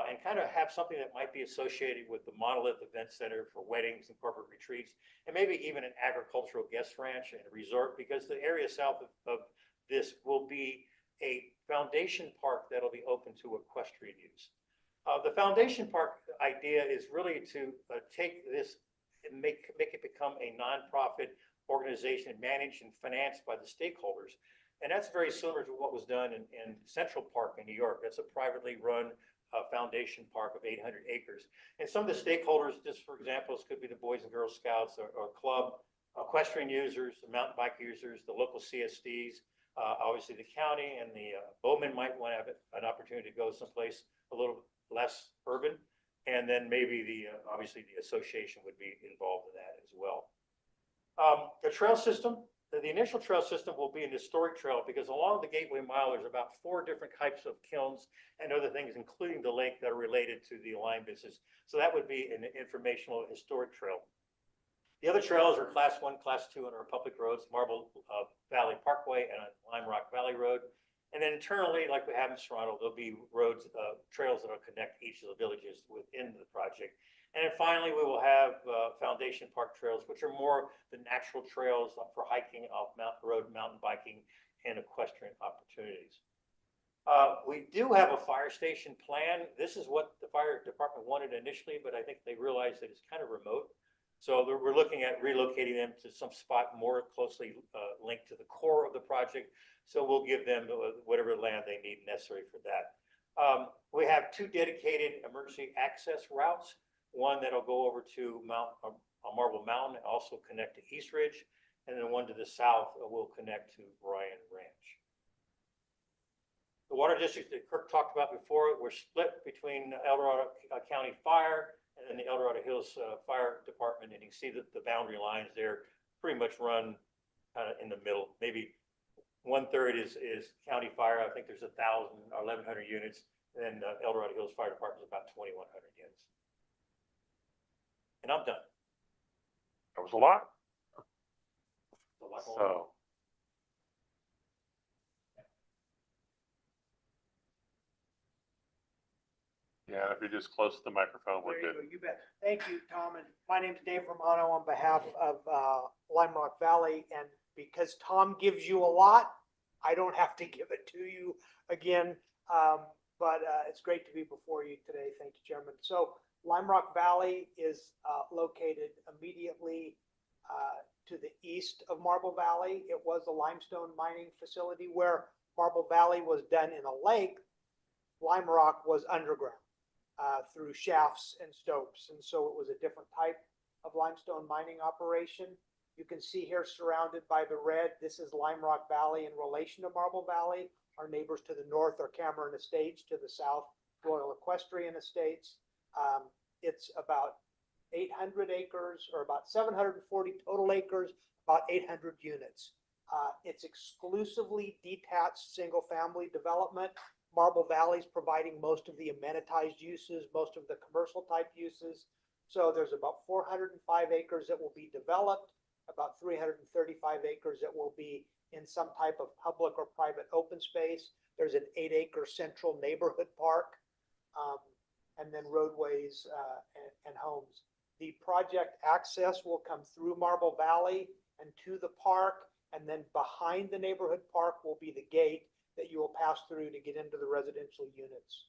And kind of have something that might be associated with the Monolith Event Center for weddings and corporate retreats, and maybe even an agricultural guest ranch and a resort, because the area south of this will be a foundation park that'll be open to equestrian use. The foundation park idea is really to take this and make it become a nonprofit organization managed and financed by the stakeholders. And that's very similar to what was done in Central Park in New York. That's a privately run foundation park of 800 acres. And some of the stakeholders, just for examples, could be the Boys and Girl Scouts or club, equestrian users, the mountain bike users, the local CSDs, obviously the county and the Bowman might want to have an opportunity to go someplace a little less urban. And then maybe obviously the association would be involved in that as well. The trail system, the initial trail system will be an historic trail, because along the Gateway Mile, there's about 4 different types of kilns and other things, including the lake, that are related to the lime business. So that would be an informational historic trail. The other trails are class 1, class 2 on our public roads, Marble Valley Parkway and Lime Rock Valley Road. And then internally, like we have in Toronto, there'll be roads, trails that will connect each of the villages within the project. And then finally, we will have foundation park trails, which are more the natural trails for hiking, off-road mountain biking, and equestrian opportunities. We do have a fire station plan. This is what the fire department wanted initially, but I think they realized that it's kind of remote. So we're looking at relocating them to some spot more closely linked to the core of the project. So we'll give them whatever land they need necessary for that. We have 2 dedicated emergency access routes. One that'll go over to Marble Mountain, and also connect to East Ridge, and then one to the south will connect to Bryan Ranch. The water districts that Kirk talked about before were split between El Dorado County Fire and then the El Dorado Hills Fire Department, and you can see that the boundary lines there pretty much run kind of in the middle. Maybe 1/3 is County Fire. I think there's 1,000 or 1,100 units, and El Dorado Hills Fire Department is about 2,100 units. And I'm done. That was a lot. So, like, So. Yeah, if you're just close to the microphone, we're There you good. go, you bet. Thank you, Tom. And my name is Dave Romano on behalf of Lime Rock Valley. And because Tom gives you a lot, I don't have to give it to you again. But it's great to be before you today. Thank you, Chairman. So Lime Rock Valley is located immediately to the east of Marble Valley. It was a limestone mining facility where Marble Valley was done in a lake. Lime Rock was underground through shafts and stopes. And so it was a different type of limestone mining operation. You can see here surrounded by the red, this is Lime Rock Valley in relation to Marble Valley. Our neighbors to the north are Cameron Estates, to the south, Royal Equestrian Estates. It's about 800 acres, or about 740 total acres, about 800 units. It's exclusively detached single-family development. Marble Valley is providing most of the amenitized uses, most of the commercial type uses. So there's about 405 acres that will be developed, about 335 acres that will be in some type of public or private open space. There's an 8-acre central neighborhood park, and then roadways and homes. The project access will come through Marble Valley and to the park, and then behind the neighborhood park will be the gate that you will pass through to get into the residential units.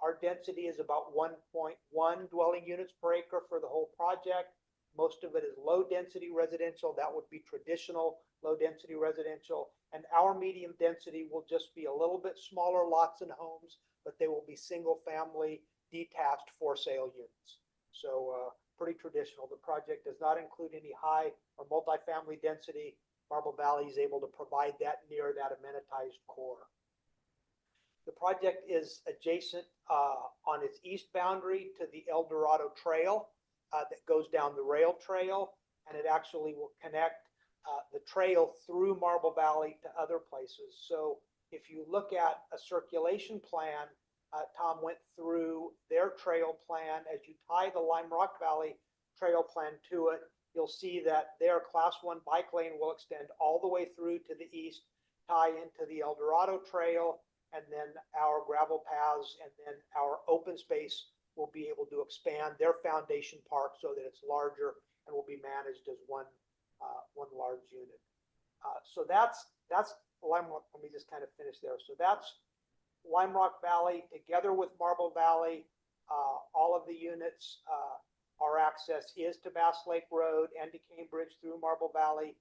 Our density is about 1.1 dwelling units per acre for the whole project. Most of it is low density residential. That would be traditional low density residential. And our medium density will just be a little bit smaller lots and homes, but they will be single family detached for sale units. So pretty traditional. The project does not include any high or multifamily density. Marble Valley is able to provide that near that amenitized core. The project is adjacent on its east boundary to the El Dorado Trail that goes down the rail trail, and it actually will connect the trail through Marble Valley to other places. So if you look at a circulation plan, Tom went through their trail plan. As you tie the Lime Rock Valley trail plan to it, you'll see that their Class 1 bike lane will extend all the way through to the east, tie into the El Dorado Trail, and then our gravel paths, and then our open space will be able to expand their foundation park so that it's larger and will be managed as one large unit. So that's Lime Rock. Let me just kind of finish there. So that's Lime Rock Valley together with Marble Valley. All of the units, our access is to Bass Lake Road and to Cambridge through Marble Valley.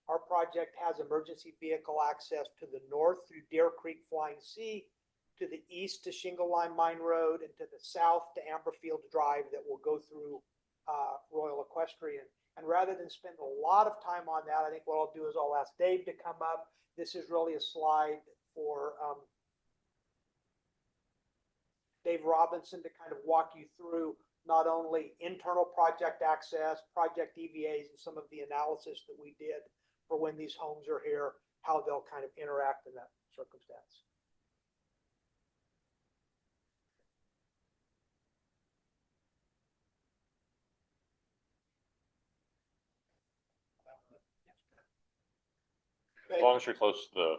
Our project has emergency vehicle access to the north through Deer Creek Flying C, to the east to Shingle Line Mine Road, and to the south to Amberfield Drive that will go through Royal Equestrian. And rather than spend a lot of time on that, I think what I'll do is I'll ask Dave to come up. This is really a slide for Dave Robinson to kind of walk you through not only internal project access, project EVAs, and some of the analysis that we did for when these homes are here, how they'll kind of interact in that circumstance. As long as you're close to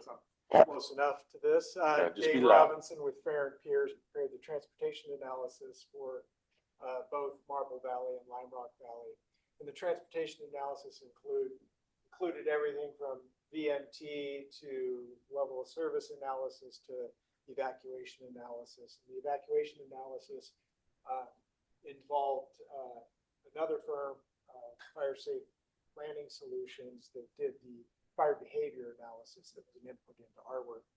the, Close enough to this. Yeah, just be Dave loud. Robinson with Fair and Piers prepared the transportation analysis for both Marble Valley and Lime Rock Valley. And the transportation analysis included everything from VMT to level of service analysis to evacuation analysis. And the evacuation analysis involved another firm, Fire Safe Planning Solutions, that did the fire behavior analysis that was an input into our work.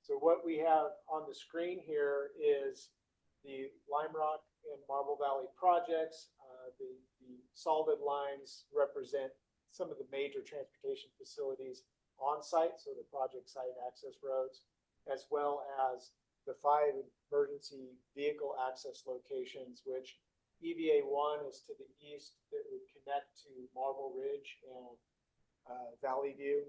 So what we have on the screen here is the Lime Rock and Marble Valley projects. The solid lines represent some of the major transportation facilities on site, so the project site access roads, as well as the 5 emergency vehicle access locations, which EVA 1 is to the east that would connect to Marble Ridge and Valley View,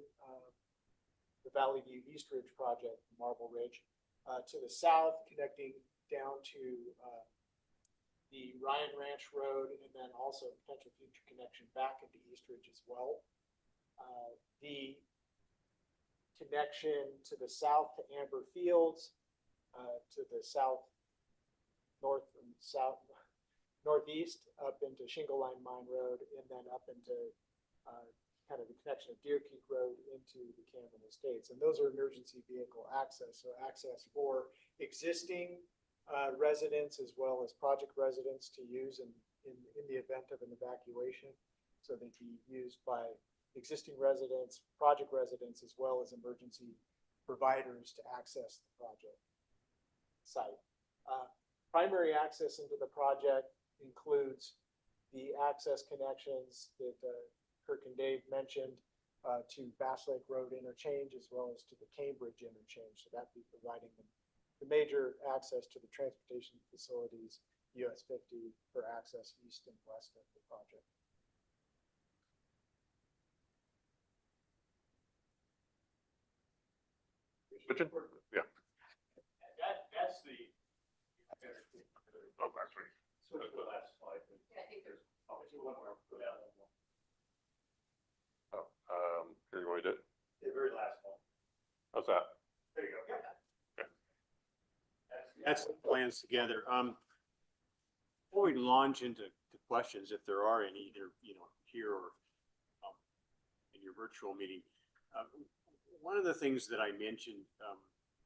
the Valley View East Ridge project, Marble Ridge, to the south, connecting down to the Ryan Ranch Road, and then also potential future connection back into East Ridge as well. The connection to the south to Amber Fields, to the northeast up into Shingle Line Mine Road, and then up into kind of the connection of Deer Creek Road into the Cameron Estates. And those are emergency vehicle access. So access for existing residents as well as project residents to use in the event of an evacuation. So they'd be used by existing residents, project residents, as well as emergency providers to access the project site. Primary access into the project includes the access connections that Kirk and Dave mentioned to Bass Lake Road interchange as well as to the Cambridge interchange. So that'd be providing the major access to the transportation facilities, US 50 for access east and west of the project. Richard? Yeah. That's the. Oh, actually. Switch to the last slide. Yeah, I think there's One more. Go down one more. Here you go, we did. The very last one. How's that? There you go. That's the plans together. Before we launch into questions, if there are any, either, here or in your virtual meeting, one of the things that I mentioned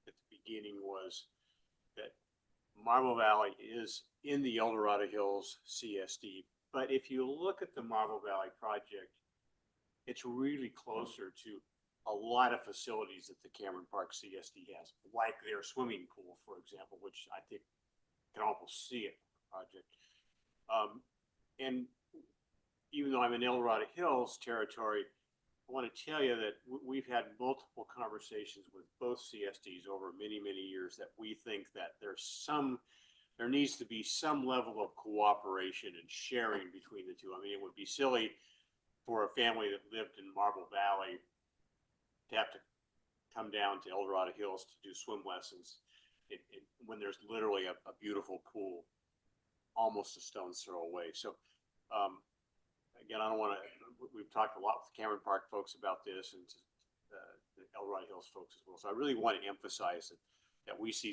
at the beginning was that Marble Valley is in the El Dorado Hills CSD. But if you look at the Marble Valley project, it's really closer to a lot of facilities that the Cameron Park CSD has, like their swimming pool, for example, which I think you can almost see it in the project. And even though I'm in El Dorado Hills territory, I want to tell you that we've had multiple conversations with both CSDs over many, many years that we think that there needs to be some level of cooperation and sharing between the two. I mean, it would be silly for a family that lived in Marble Valley to have to come down to El Dorado Hills to do swim lessons when there's literally a beautiful pool almost a stone's throw away. So again, I don't want to, we've talked a lot with the Cameron Park folks about this and the El Dorado Hills folks as well. So I really want to emphasize that we see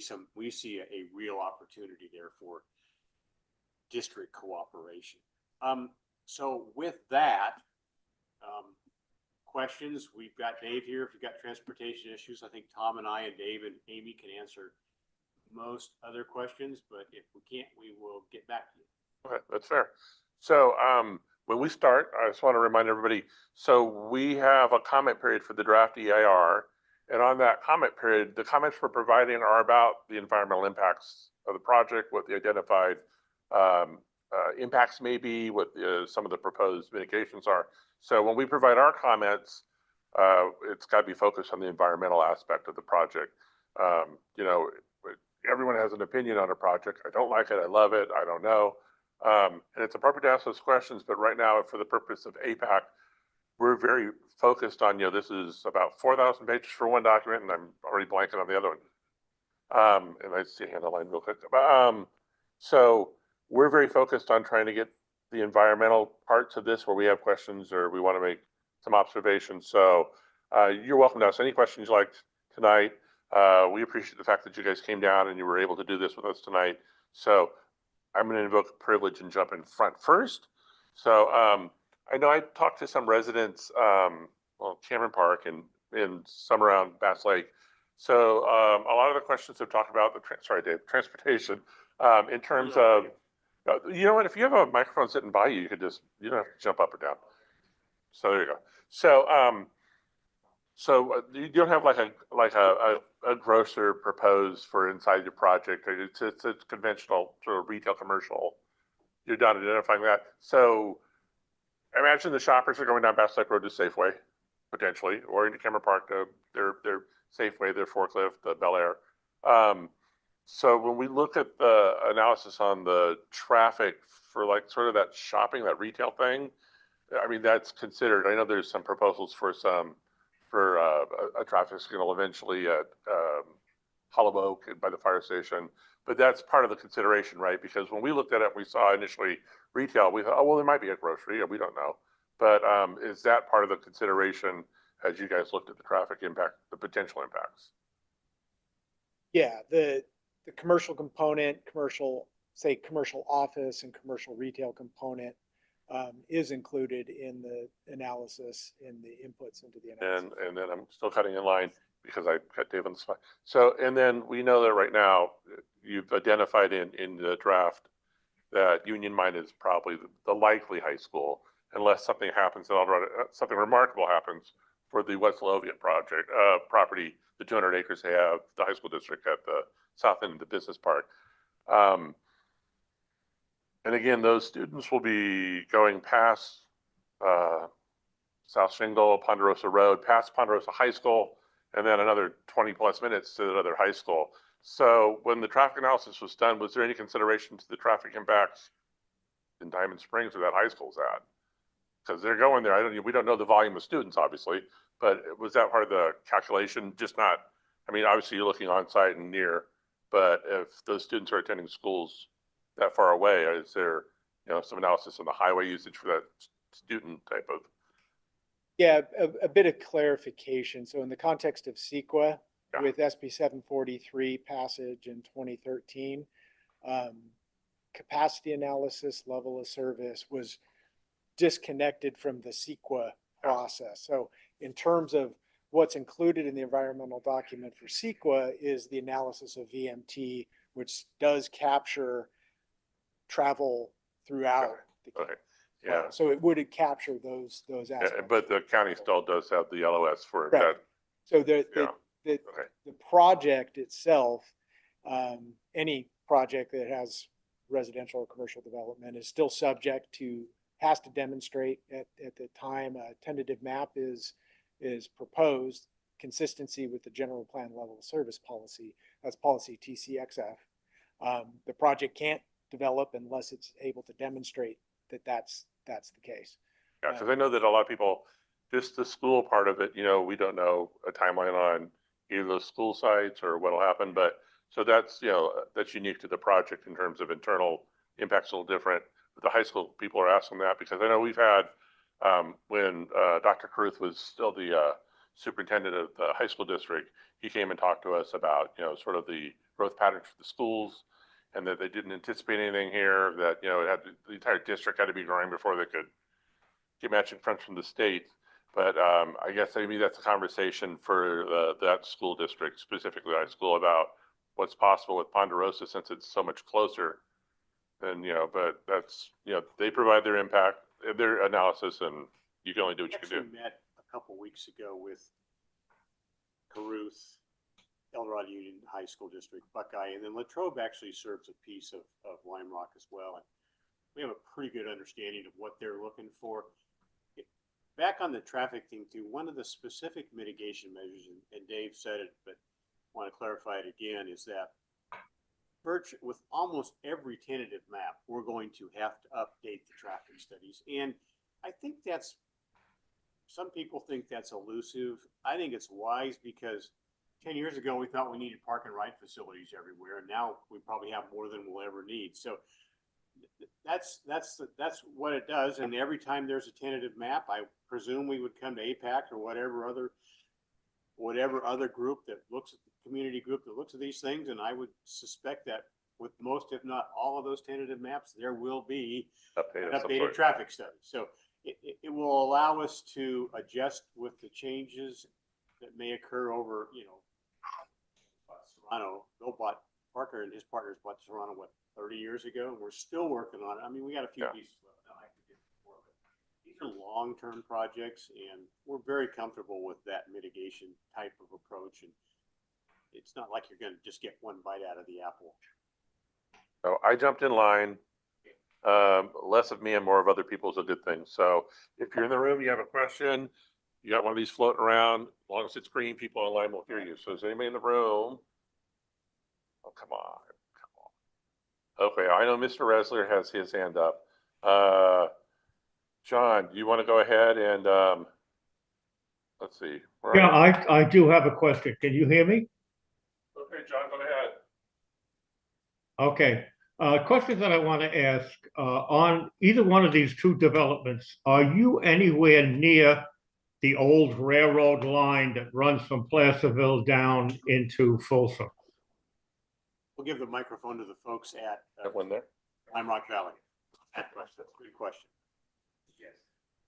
a real opportunity there for district cooperation. So with that, questions, we've got Dave here. If you've got transportation issues, I think Tom and I and Dave and Amy can answer most other questions, but if we can't, we will get back to you. Okay, that's fair. So when we start, I just want to remind everybody, so we have a comment period for the draft EIR, and on that comment period, the comments we're providing are about the environmental impacts of the project, what the identified impacts may be, what some of the proposed mitigations are. So when we provide our comments, it's got to be focused on the environmental aspect of the project. Everyone has an opinion on a project. I don't like it. I love it. I don't know. And it's appropriate to ask those questions. But right now, for the purpose of APAC, we're very focused on, this is about 4,000 pages for one document, and I'm already blanking on the other one. And I see a hand online real quick. So we're very focused on trying to get the environmental parts of this where we have questions or we want to make some observations. So you're welcome to ask any questions you like tonight. We appreciate the fact that you guys came down and you were able to do this with us tonight. So I'm going to invoke privilege and jump in front first. So I know I talked to some residents, Cameron Park and some around Bass Lake. So a lot of the questions have talked about transportation in terms of, you know what, if you have a microphone sitting by you, you don't have to jump up or down. So there you go. So you don't have like a grocer proposed for inside your project. It's a conventional sort of retail commercial. You're done identifying that. So imagine the shoppers are going down Bass Lake Road to Safeway, potentially, or into Cameron Park to their Safeway, their forklift, the Bel Air. So when we look at the analysis on the traffic for like sort of that shopping, that retail thing, I mean, that's considered. I know there's some proposals for a traffic signal eventually at Hollow Oak by the fire station, but that's part of the consideration, right? Because when we looked at it, we saw initially retail, we thought, oh, well, there might be a grocery, we don't know. But is that part of the consideration as you guys looked at the traffic impact, the potential impacts? Yeah, the commercial component, commercial office and commercial retail component is included in the analysis, in the inputs into the analysis. And then I'm still cutting in line. because I got Dave on the spot. So, and then we know that right now, you've identified in the draft that Union Mine is probably the likely high school, unless something happens in Eldorado, something remarkable happens for the West Lothian project, property, the 200 acres they have, the high school district at the south end of the business park. And again, those students will be going past South Shingle, Ponderosa Road, past Ponderosa High School, and then another 20 plus minutes to another high school. So when the traffic analysis was done, was there any consideration to the traffic impacts in Diamond Springs where that high school's at? Because they're going there. We don't know the volume of students, obviously, but was that part of the calculation? Just not, I mean, obviously you're looking on site and near, but if those students are attending schools that far away, is there, some analysis on the highway usage for that student type of? Yeah, a bit of clarification. So in the context of CEQA, Yeah. with SB 743 passage in 2013, capacity analysis, level of service was disconnected from the CEQA process. So in terms of what's included in the environmental document for CEQA is the analysis of VMT, which does capture travel throughout the Okay, yeah. So it would capture those aspects. But the county still does have the LOS for Right. that. So Yeah. the Okay. project itself, any project that has residential or commercial development is still subject to, has to demonstrate at the time a tentative map is proposed, consistency with the general plan level of service policy. That's policy TCXF. The project can't develop unless it's able to demonstrate that that's the case. Yeah, because I know that a lot of people, just the school part of it, we don't know a timeline on either those school sites or what'll happen, but so that's, that's unique to the project in terms of internal impacts, a little different. But the high school people are asking that because I know we've had, when Dr. Caruth was still the superintendent of the high school district, he came and talked to us about, sort of the growth patterns for the schools, and that they didn't anticipate anything here, that, it had the entire district had to be growing before they could get matching funds from the state. But I guess maybe that's a conversation for that school district, specifically high school, about what's possible with Ponderosa since it's so much closer. And, but that's, they provide their impact, their analysis, and you can only do what you can do. Actually met a couple weeks ago with Caruth, Eldorado Union High School District, Buckeye, and then Latrobe actually serves a piece of Lime Rock as well. And we have a pretty good understanding of what they're looking for. Back on the traffic thing too, one of the specific mitigation measures, and Dave said it, but I want to clarify it again, is that with almost every tentative map, we're going to have to update the traffic studies. And I think some people think that's elusive. I think it's wise because 10 years ago, we thought we needed park and ride facilities everywhere, and now we probably have more than we'll ever need. So that's what it does. And every time there's a tentative map, I presume we would come to APAC or whatever other group that looks at the community group that looks at these things. And I would suspect that with most, if not all of those tentative maps, there will be an updated traffic study. So it will allow us to adjust with the changes that may occur over, Serrano, Parker and his partners bought Serrano, 30 years ago, and we're still working on it. I mean, we got a few pieces left now. I could get more, but these are long-term projects, and we're very comfortable with that mitigation type of approach. And it's not like you're going to just get one bite out of the apple. So I jumped in line. Less of me and more of other people is a good thing. So if you're in the room, you have a question, you got one of these floating around, as long as it's green, people online will hear you. So is anybody in the room? Oh, come on. Okay, I know Mr. Resler has his hand up. John, do you want to go ahead and let's see. Yeah, I do have a question. Can you hear me? Okay, John, go ahead. Okay. Question that I want to ask, on either one of these two developments, are you anywhere near the old railroad line that runs from Placerville down into Folsom? We'll give the microphone to the folks at That one there. Lime Rock Valley. That's a good question. Yes.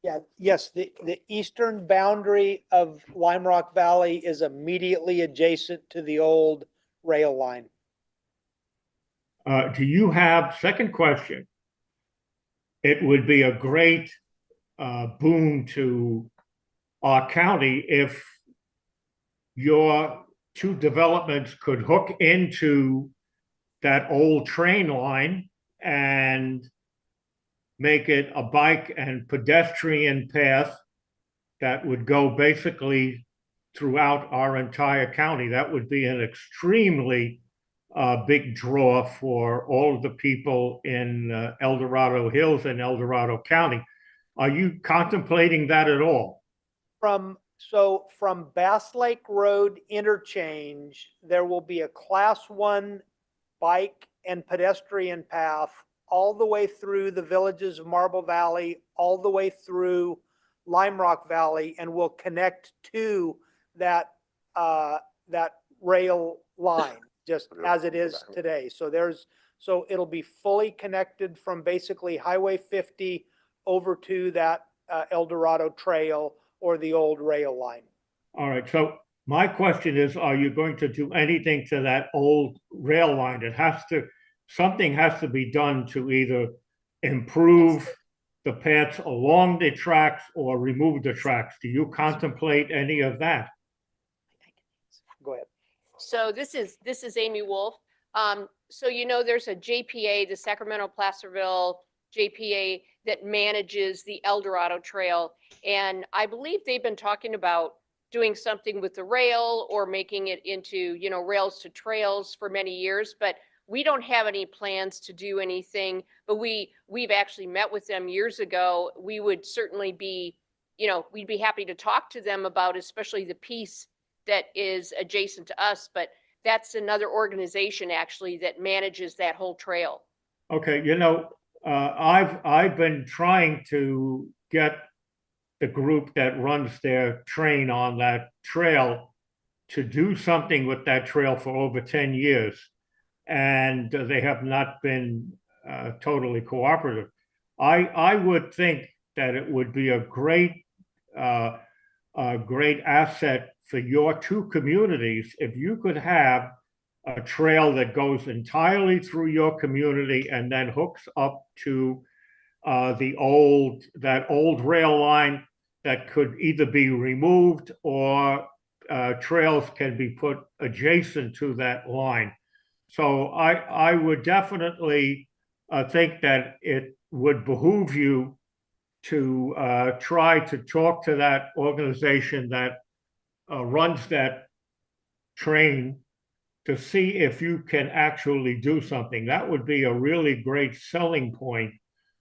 Yeah, yes, the eastern boundary of Lime Rock Valley is immediately adjacent to the old rail line. Do you have, second question, it would be a great boon to our county if your two developments could hook into that old train line and make it a bike and pedestrian path that would go basically throughout our entire county. That would be an extremely big draw for all of the people in El Dorado Hills and El Dorado County. Are you contemplating that at all? From Bass Lake Road interchange, there will be a class 1 bike and pedestrian path all the way through the villages of Marble Valley, all the way through Lime Rock Valley, and will connect to that rail line, just as it is today. So it'll be fully connected from basically Highway 50 over to that El Dorado Trail or the old rail line. All right. So my question is, are you going to do anything to that old rail line? Something has to be done to either improve the paths along the tracks or remove the tracks. Do you contemplate any of that? Go ahead. So this is Amy Wolf. So there's a JPA, the Sacramento Placerville JPA, that manages the El Dorado Trail. And I believe they've been talking about doing something with the rail or making it into, rails to trails for many years, but we don't have any plans to do anything. But we've actually met with them years ago. We would certainly be, we'd be happy to talk to them about especially the piece that is adjacent to us, but that's another organization actually that manages that whole trail. Okay, I've been trying to get the group that runs their train on that trail to do something with that trail for over 10 years. And they have not been totally cooperative. I would think that it would be a great asset for your two communities if you could have a trail that goes entirely through your community and then hooks up to that old rail line that could either be removed or trails can be put adjacent to that line. So I would definitely think that it would behoove you to try to talk to that organization that runs that train to see if you can actually do something. That would be a really great selling point,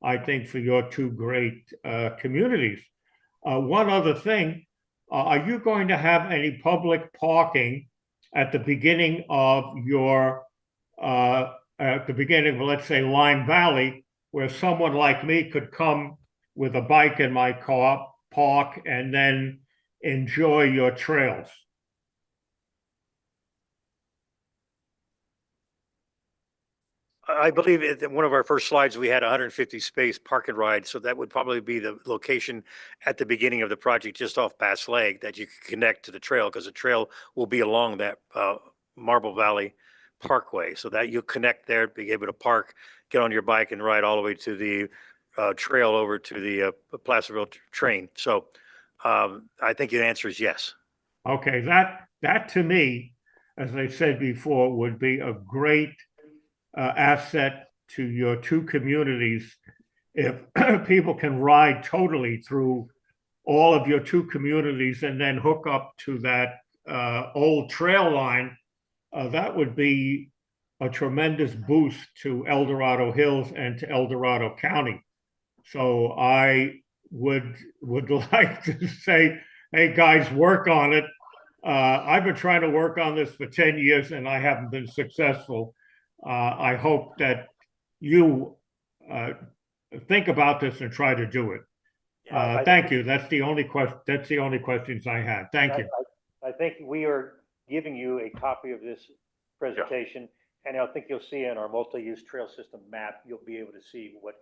I think, for your two great communities. One other thing, are you going to have any public parking at the beginning of let's say, Lime Valley, where someone like me could come with a bike in my car, park, and then enjoy your trails? I believe in one of our first slides, we had 150 space park and ride. So that would probably be the location at the beginning of the project, just off Bass Lake, that you could connect to the trail, because the trail will be along that Marble Valley Parkway. So that you'll connect there, be able to park, get on your bike and ride all the way to the trail over to the Placerville train. So I think the answer is yes. Okay, that to me, as I said before, would be a great asset to your two communities if people can ride totally through all of your two communities and then hook up to that old trail line. That would be a tremendous boost to El Dorado Hills and to El Dorado County. So I would like to say, hey guys, work on it. I've been trying to work on this for 10 years and I haven't been successful. I hope that you think about this and try to do it. Thank you. That's the only question. That's the only questions I had. Thank you. I think we are giving you a copy of this presentation, and I think you'll see in our multi-use trail system map, you'll be able to see what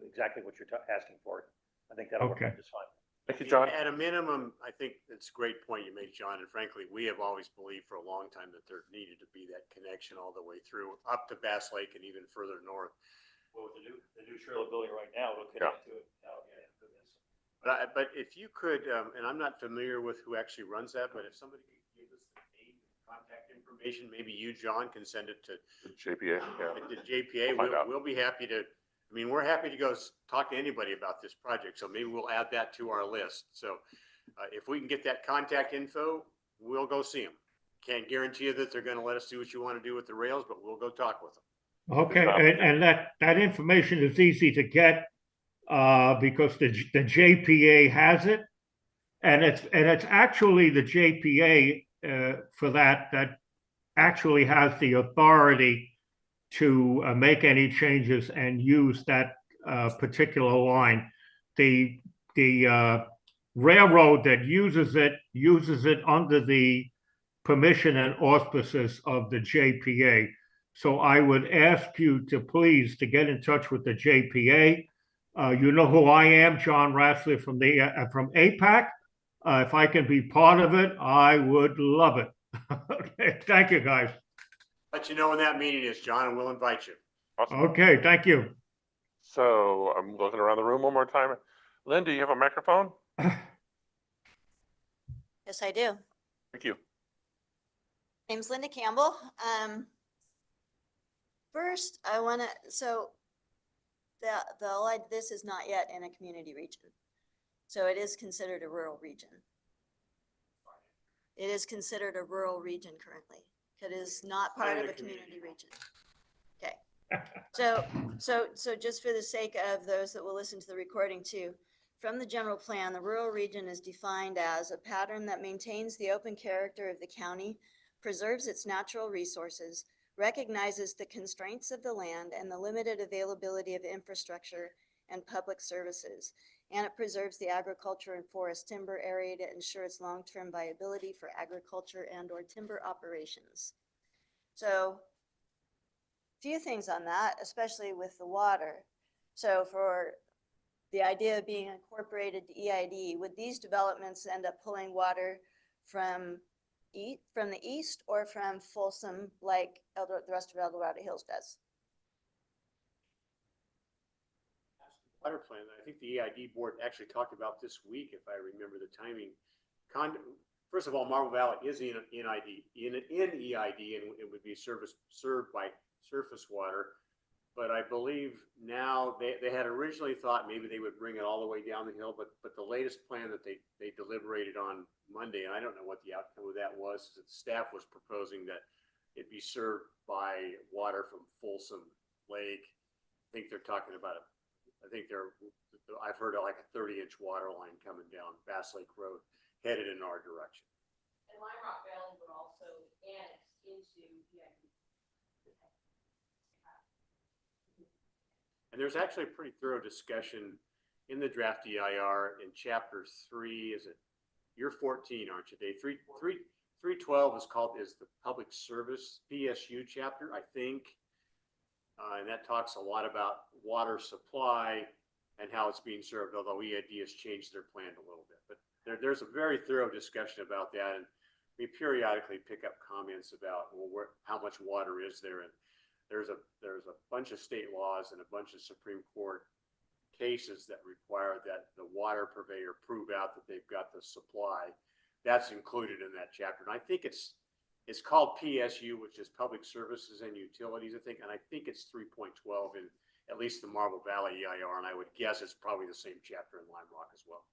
exactly what you're asking for. I think that'll work Okay. just fine. Thank you, John. At a minimum, I think it's a great point you made, John, and frankly, we have always believed for a long time that there needed to be that connection all the way through, up to Bass Lake and even further north. Well, with the new trailer building right now, it'll connect to it. But if you could, and I'm not familiar with who actually runs that, but if somebody could give us the name and contact information, maybe you, John, can send it to JPA, yeah. the JPA. We'll find out. We'll be happy to, I mean, we're happy to go talk to anybody about this project, so maybe we'll add that to our list. So if we can get that contact info, we'll go see them. Can't guarantee you that they're gonna let us do what you want to do with the rails, but we'll go talk with them. Okay, and that information is easy to get, because the JPA has it. And it's actually the JPA, for that actually has the authority to make any changes and use that particular line. The railroad that uses it under the permission and auspices of the JPA. So I would ask you to please to get in touch with the JPA. You know who I am, John Rassler from APAC. If I can be part of it, I would love it. Okay, thank you, guys. Let you know when that meeting is, John, and we'll invite you. Awesome. Okay, thank you. So I'm looking around the room one more time. Lynn, do you have a microphone? Yes, I do. Thank you. Name's Linda Campbell. First, I want to, so this is not yet in a community region. So it is considered a rural region. It is considered a rural region currently. It is not part of a community region. Okay. So just for the sake of those that will listen to the recording too, from the general plan, the rural region is defined as a pattern that maintains the open character of the county, preserves its natural resources, recognizes the constraints of the land and the limited availability of infrastructure and public services, and it preserves the agriculture and forest timber area to ensure its long-term viability for agriculture and/or timber operations. So, few things on that, especially with the water. So for the idea of being incorporated to EID, would these developments end up pulling water from the east or from Folsom, like the rest of El Dorado Hills does? Water plan, I think the EID board actually talked about this week, if I remember the timing. First of all, Marble Valley is in EID, and it would be served by surface water. But I believe now they had originally thought maybe they would bring it all the way down the hill, but the latest plan that they deliberated on Monday, and I don't know what the outcome of that was, that the staff was proposing that it be served by water from Folsom Lake. I think they're talking about it. I've heard of like a 30-inch water line coming down Bass Lake Road, headed in our direction. And Lime Rock Valley would also annex into EID. And there's actually a pretty thorough discussion in the draft EIR in chapter 3. Is it? You're 14, aren't you, Dave? 312 is the public service PSU chapter, I think. And that talks a lot about water supply and how it's being served, although EID has changed their plan a little bit. But there's a very thorough discussion about that. And we periodically pick up comments about, well, how much water is there? And there's a bunch of state laws and a bunch of Supreme Court cases that require that the water purveyor prove out that they've got the supply. That's included in that chapter. And I think it's called PSU, which is Public Services and Utilities, I think. And I think it's 3.12 in at least the Marble Valley EIR. And I would guess it's probably the same chapter in Lime Rock as well.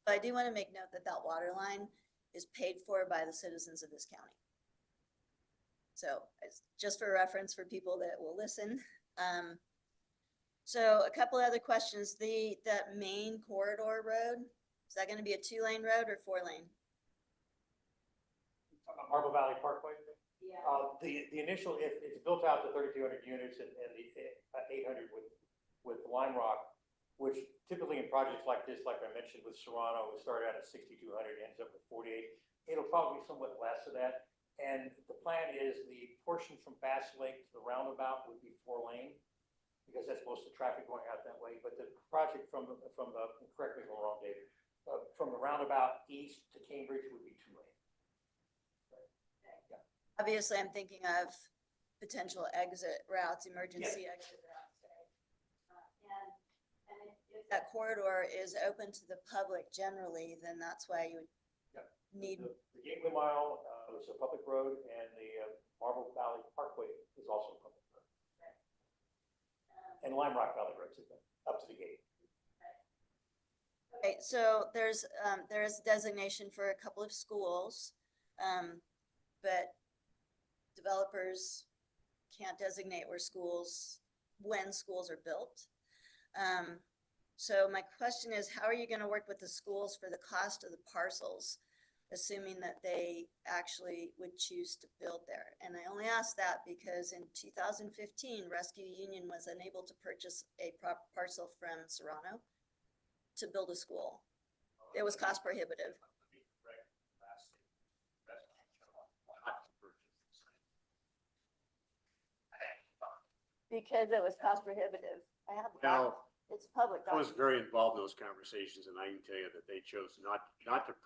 But I do want to make note that that water line is paid for by the citizens of this county. So it's just for reference for people that will listen. So a couple other questions. That main corridor road, is that going to be a 2-lane road or 4-lane? Marble Valley Parkway. Yeah. The initial, if it's built out to 3,200 units and the 800 with Lime Rock, which typically in projects like this, like I mentioned with Serrano, we started out at 6,200, ends up with 48. It'll probably be somewhat less of that. And the plan is the portion from Bass Lake to the roundabout would be 4-lane. because that's most of the traffic going out that way, but the project from, correct me if I'm wrong, David, from the roundabout east to Cambridge would be 2 lane. Obviously, I'm thinking of potential exit routes, emergency exit routes. And if that corridor is open to the public generally, then that's why you would need. The Gateway Mile is a public road, and the Marble Valley Parkway is also a public road. And Lime Rock Valley Road's up to the gate. Okay, so there is designation for a couple of schools, but developers can't designate when schools are built. So my question is, how are you going to work with the schools for the cost of the parcels, assuming that they actually would choose to build there? And I only ask that because in 2015, Rescue Union was unable to purchase a parcel from Serrano to build a school. It was cost prohibitive. Because it was cost prohibitive. Well, It's public. I was very involved in those conversations, and I can tell you that they chose not to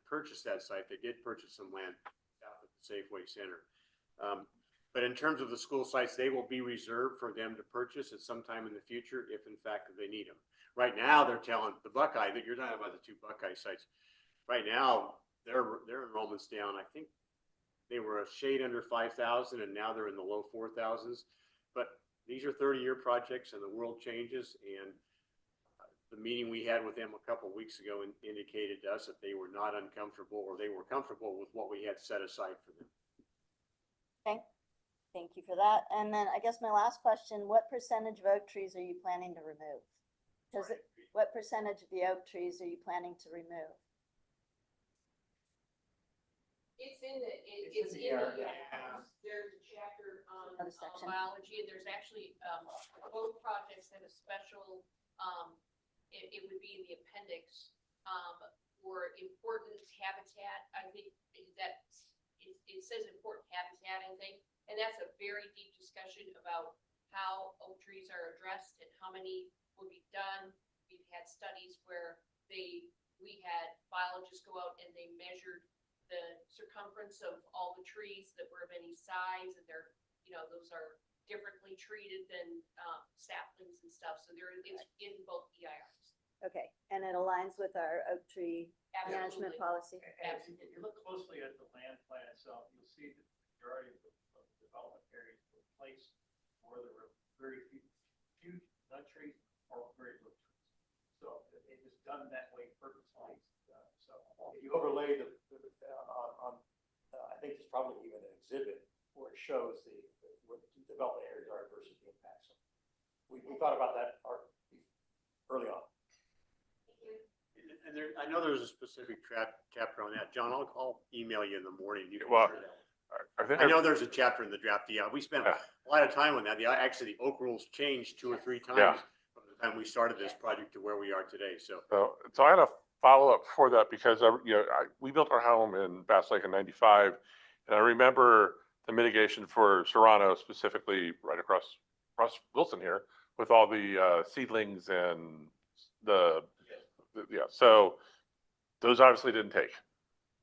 purchase that site. They did purchase some land south of the Safeway Center. But in terms of the school sites, they will be reserved for them to purchase at some time in the future, if in fact they need them. Right now, they're telling the Buckeye, that you're talking about the 2 Buckeye sites. Right now, their enrollment's down. I think they were a shade under 5,000, and now they're in the low 4,000s. But these are 30-year projects, and the world changes. And the meeting we had with them a couple of weeks ago indicated to us that they were not uncomfortable, or they were comfortable with what we had set aside for them. Okay, thank you for that. And then I guess my last question, what percentage of oak trees are you planning to remove? What percentage of the oak trees are you planning to remove? It's in the, It's in the there's a chapter on Another section. biology, and there's actually, both projects have a special, it would be in the appendix, for important habitat. I think that it says important habitat, I think, and that's a very deep discussion about how oak trees are addressed and how many will be done. We've had studies where we had biologists go out and they measured the circumference of all the trees that were of any size, and they're, those are differently treated than saplings and stuff. So it's in both EIRs. Okay, and it aligns with our oak tree management Absolutely. policy. And if you look closely at the land plan itself, you'll see that the majority of the development areas were placed where there were very few nut trees or very little trees. So it was done that way purposely. So if you overlay I think there's probably even an exhibit where it shows where the development areas are versus the impact. So we thought about that early on. And I know there's a specific chapter on that. John, I'll email you in the morning. You can Well, share that. I think I know there's a chapter in the draft. Yeah, we spent Yeah. a lot of time on that. Actually, the oak rules changed 2 or 3 times Yeah. from the time we started this project to where we are today. So So I had a follow-up for that because, we built our home in Bass Lake in 95. And I remember the mitigation for Serrano, specifically right across Wilson here, with all the seedlings and so those obviously didn't take.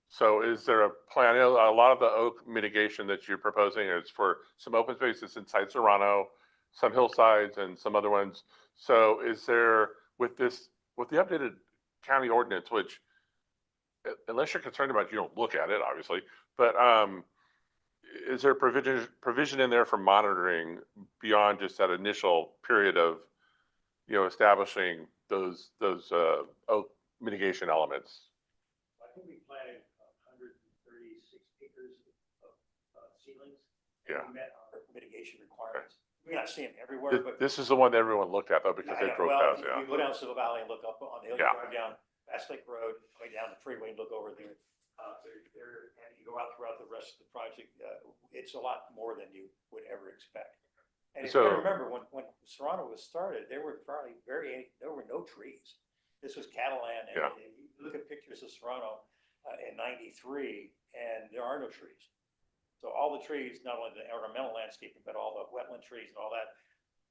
So is there a plan? A lot of the oak mitigation that you're proposing is for some open spaces inside Serrano, some hillsides and some other ones. So is there, with the updated county ordinance, which unless you're concerned about it, you don't look at it, obviously, but is there provision in there for monitoring beyond just that initial period of, establishing those oak mitigation elements? I think we planted 136 acres of seedlings. Yeah. We met our mitigation requirements. We're not seeing them everywhere, but. This is the one that everyone looked at though, because they drove Well, past, if you go down Civil Valley and look up on the hill, you Yeah. drive down Bass Lake Road, way down the freeway and look over there. And you go out throughout the rest of the project, it's a lot more than you would ever expect. And if you So- remember, when Serrano was started, there were probably there were no trees. This was cattle land, and Yeah. you look at pictures of Serrano in '93, and there are no trees. So all the trees, not only the ornamental landscaping, but all the wetland trees and all that,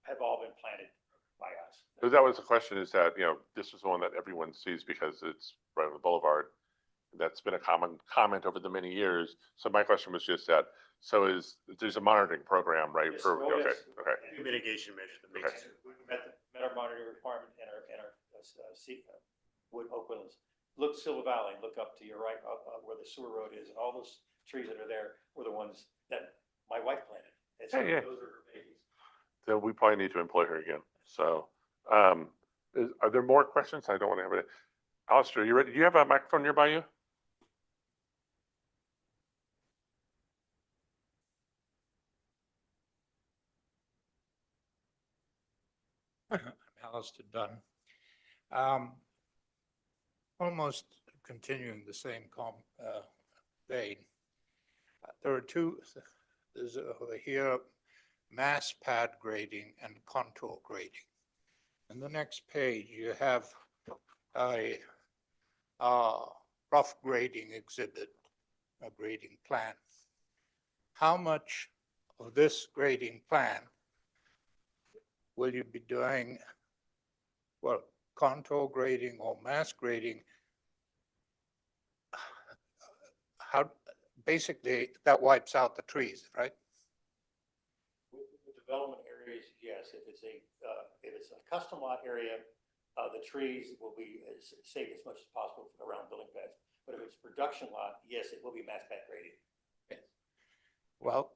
have all been planted by us. So that was the question, is that, this is the one that everyone sees because it's right on the boulevard. That's been a common comment over the many years. So my question was just that, there's a monitoring program, right? Yes, For, oh, okay, yes. okay. Mitigation measures that makes Okay. sense. We met our monitoring requirement and our wood openlands. Look Silver Valley, look up to your right, where the sewer road is, and all those trees that are there were the ones that my wife planted. And so Yeah. those are her babies. So we probably need to employ her again. So, are there more questions? I don't want to have it. Alistair, you ready? Do you have a microphone nearby you? I'm Alistair Dunn. Almost continuing the same vein. There are two, there's over here, mass pad grading and contour grading. In the next page, you have a rough grading exhibit, a grading plan. How much of this grading plan will you be doing, well, contour grading or mass grading? How, basically, that wipes out the trees, right? With the development areas, yes, if it's a custom lot area, the trees will be saved as much as possible around building pads. But if it's production lot, yes, it will be mass pad grading. Yes. Well,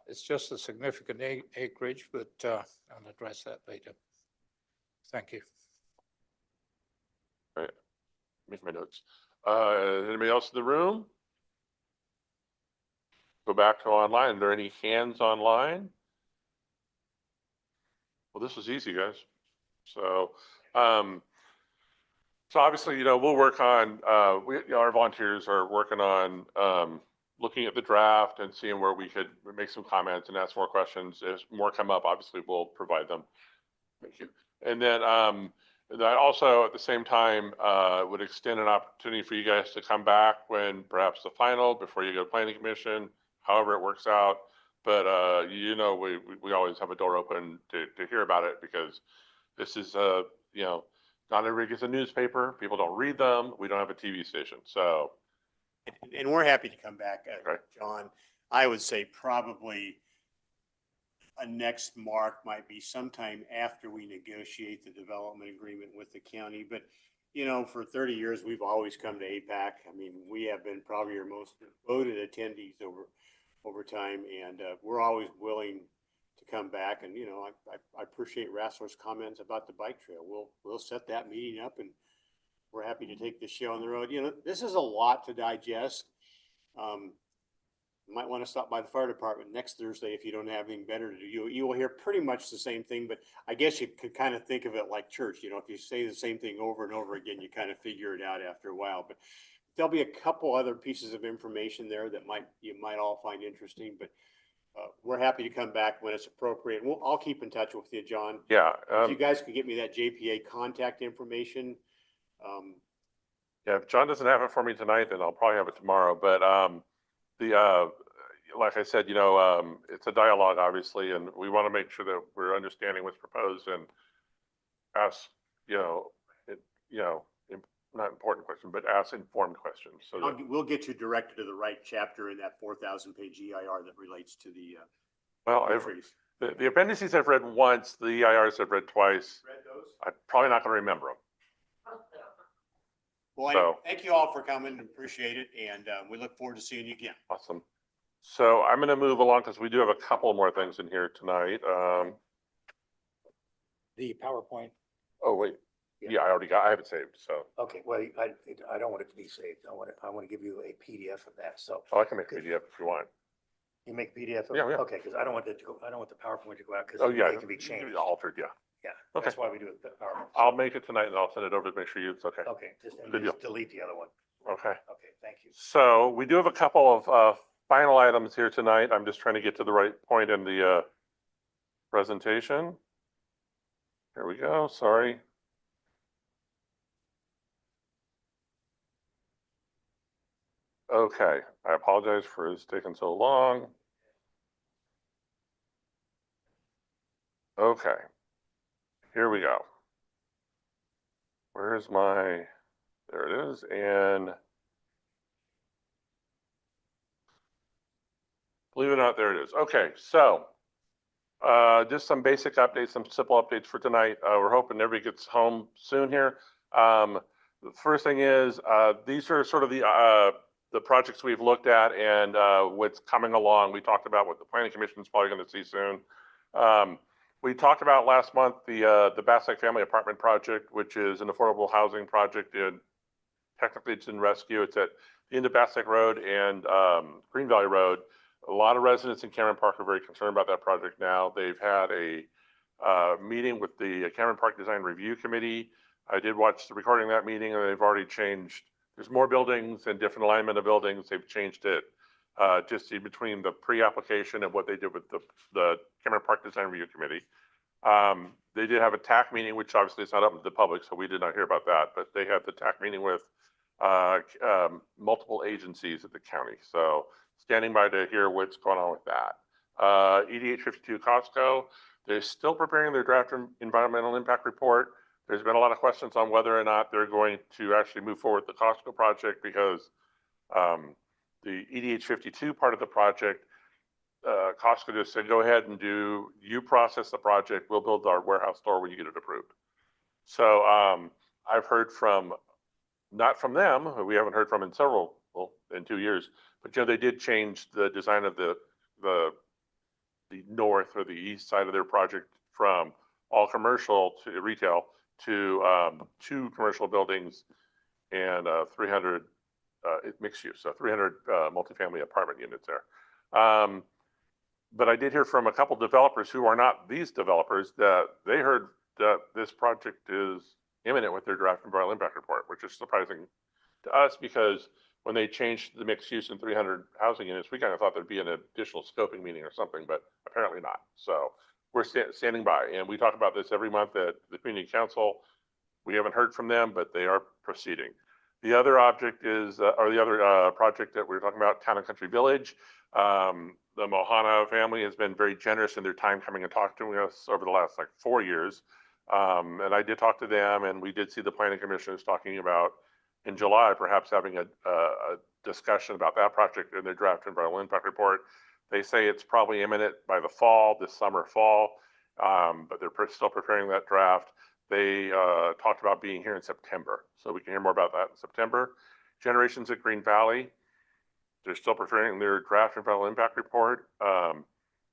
it's just a significant acreage, but I'll address that later. Thank you. All right. Make my notes. Anybody else in the room? Go back to online. Are there any hands online? Well, this was easy, guys. So, obviously, we'll work on, our volunteers are working on, looking at the draft and seeing where we could make some comments and ask more questions. If more come up, obviously we'll provide them. Thank you. And then, that also at the same time, would extend an opportunity for you guys to come back when perhaps the final, before you go to planning commission, however it works out. But, we always have a door open to hear about it, because this is, not everybody gets a newspaper. People don't read them. We don't have a TV station. So, And we're happy to come back, Right. John. I would say probably a next mark might be sometime after we negotiate the development agreement with the county. But, for 30 years, we've always come to APAC. I mean, we have been probably your most devoted attendees over time, and we're always willing to come back. And, I appreciate Rassler's comments about the bike trail. We'll set that meeting up, and we're happy to take this show on the road. This is a lot to digest. You might want to stop by the fire department next Thursday if you don't have anything better to do. You will hear pretty much the same thing, but I guess you could kind of think of it like church. If you say the same thing over and over again, you kind of figure it out after a while. But there'll be a couple other pieces of information there that you might all find interesting. But we're happy to come back when it's appropriate. I'll keep in touch with you, John. yeah. If you guys could get me that JPA contact information. Yeah, if John doesn't have it for me tonight, then I'll probably have it tomorrow. But like I said, it's a dialogue, obviously, and we want to make sure that we're understanding what's proposed and ask, not important questions, but ask informed questions. So that, We'll get you directed to the right chapter in that 4,000-page EIR that relates to the well, trees. the appendices I've read once, the EIRs I've read twice. Read those? I'm probably not going to remember them. Well, So- thank you all for coming. Appreciate it. And we look forward to seeing you again. Awesome. So I'm going to move along because we do have a couple more things in here tonight. The PowerPoint. Oh, wait. Yeah, I have it saved. So, Okay, well, I don't want it to be saved. I want to give you a PDF of that. So I can make a PDF if you want. you make a PDF of it? Yeah, yeah. Okay, because I don't want that to go, I don't want the PowerPoint to go out because Oh, yeah. it can be changed. Altered, yeah. Yeah, Okay. that's why we do it, the PowerPoint. I'll make it tonight and I'll send it over to make sure it's okay. Okay, just Good deal. delete the other one. Okay. Okay, thank you. So we do have a couple of final items here tonight. I'm just trying to get to the right point in the presentation. Here we go. Sorry. Okay, I apologize for it's taking so long. Okay, here we go. Where's my, there it is, and believe it or not, there it is. Okay, so just some basic updates, some simple updates for tonight. We're hoping everybody gets home soon here. The first thing is these are sort of the projects we've looked at and what's coming along. We talked about what the Planning Commission is probably going to see soon. We talked about last month the Basak Family Apartment Project, which is an affordable housing project. Technically, it's in Rescue. It's at the end of Basak Road and Green Valley Road. A lot of residents in Cameron Park are very concerned about that project now. They've had a meeting with the Cameron Park Design Review Committee. I did watch the recording of that meeting, and they've already changed. There's more buildings and different alignment of buildings. They've changed it just in between the pre-application and what they did with the Cameron Park Design Review Committee. They did have a TAC meeting, which obviously is not open to the public, so we did not hear about that. But they had the TAC meeting with multiple agencies at the county. So standing by to hear what's going on with that. EDH 52 Costco, they're still preparing their draft environmental impact report. There's been a lot of questions on whether or not they're going to actually move forward with the Costco project because the EDH 52 part of the project, Costco just said, go ahead and you process the project. We'll build our warehouse store when you get it approved. So I've heard from, not from them, we haven't heard from in in 2 years, but they did change the design of the north or the east side of their project from all commercial to retail to 2 commercial buildings and 300 mixed use, so 300 multifamily apartment units there. But I did hear from a couple developers who are not these developers that they heard that this project is imminent with their draft environmental impact report, which is surprising to us because when they changed the mixed use and 300 housing units, we kind of thought there'd be an additional scoping meeting or something, but apparently not. So we're standing by, and we talk about this every month at the community council. We haven't heard from them, but they are proceeding. The other object is, or the other project that we were talking about, Town and Country Village. The Mohana family has been very generous in their time coming and talking to us over the last 4 years. And I did talk to them, and we did see the planning commissioners talking about in July, perhaps having a discussion about that project in their draft environmental impact report. They say it's probably imminent by the fall, this summer, fall, but they're still preparing that draft. They talked about being here in September, so we can hear more about that in September. Generations at Green Valley, they're still preparing their draft environmental impact report.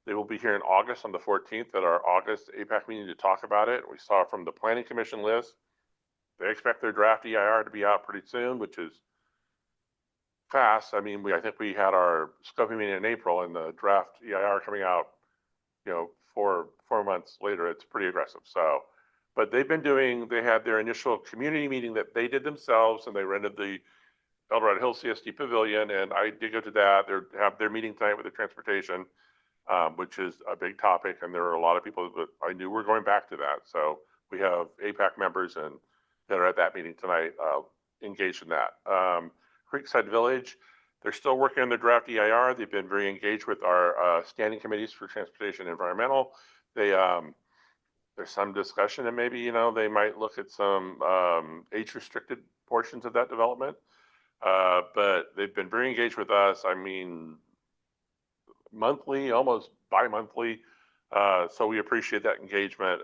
They will be here in August on the 14th at our August APAC meeting to talk about it. We saw from the Planning Commission list, they expect their draft EIR to be out pretty soon, which is fast. I mean, I think we had our scoping meeting in April and the draft EIR coming out, 4 months later. It's pretty aggressive. So, but they had their initial community meeting that they did themselves, and they rented the Dorado Hill CSD Pavilion, and I did go to that. They have their meeting tonight with the transportation, which is a big topic, and there are a lot of people that I knew were going back to that. So we have APAC members that are at that meeting tonight engaged in that. Creekside Village, they're still working on their draft EIR. They've been very engaged with our standing committees for transportation and environmental. There's some discussion and maybe, they might look at some age-restricted portions of that development. But they've been very engaged with us. I mean, monthly, almost bi-monthly. So we appreciate that engagement.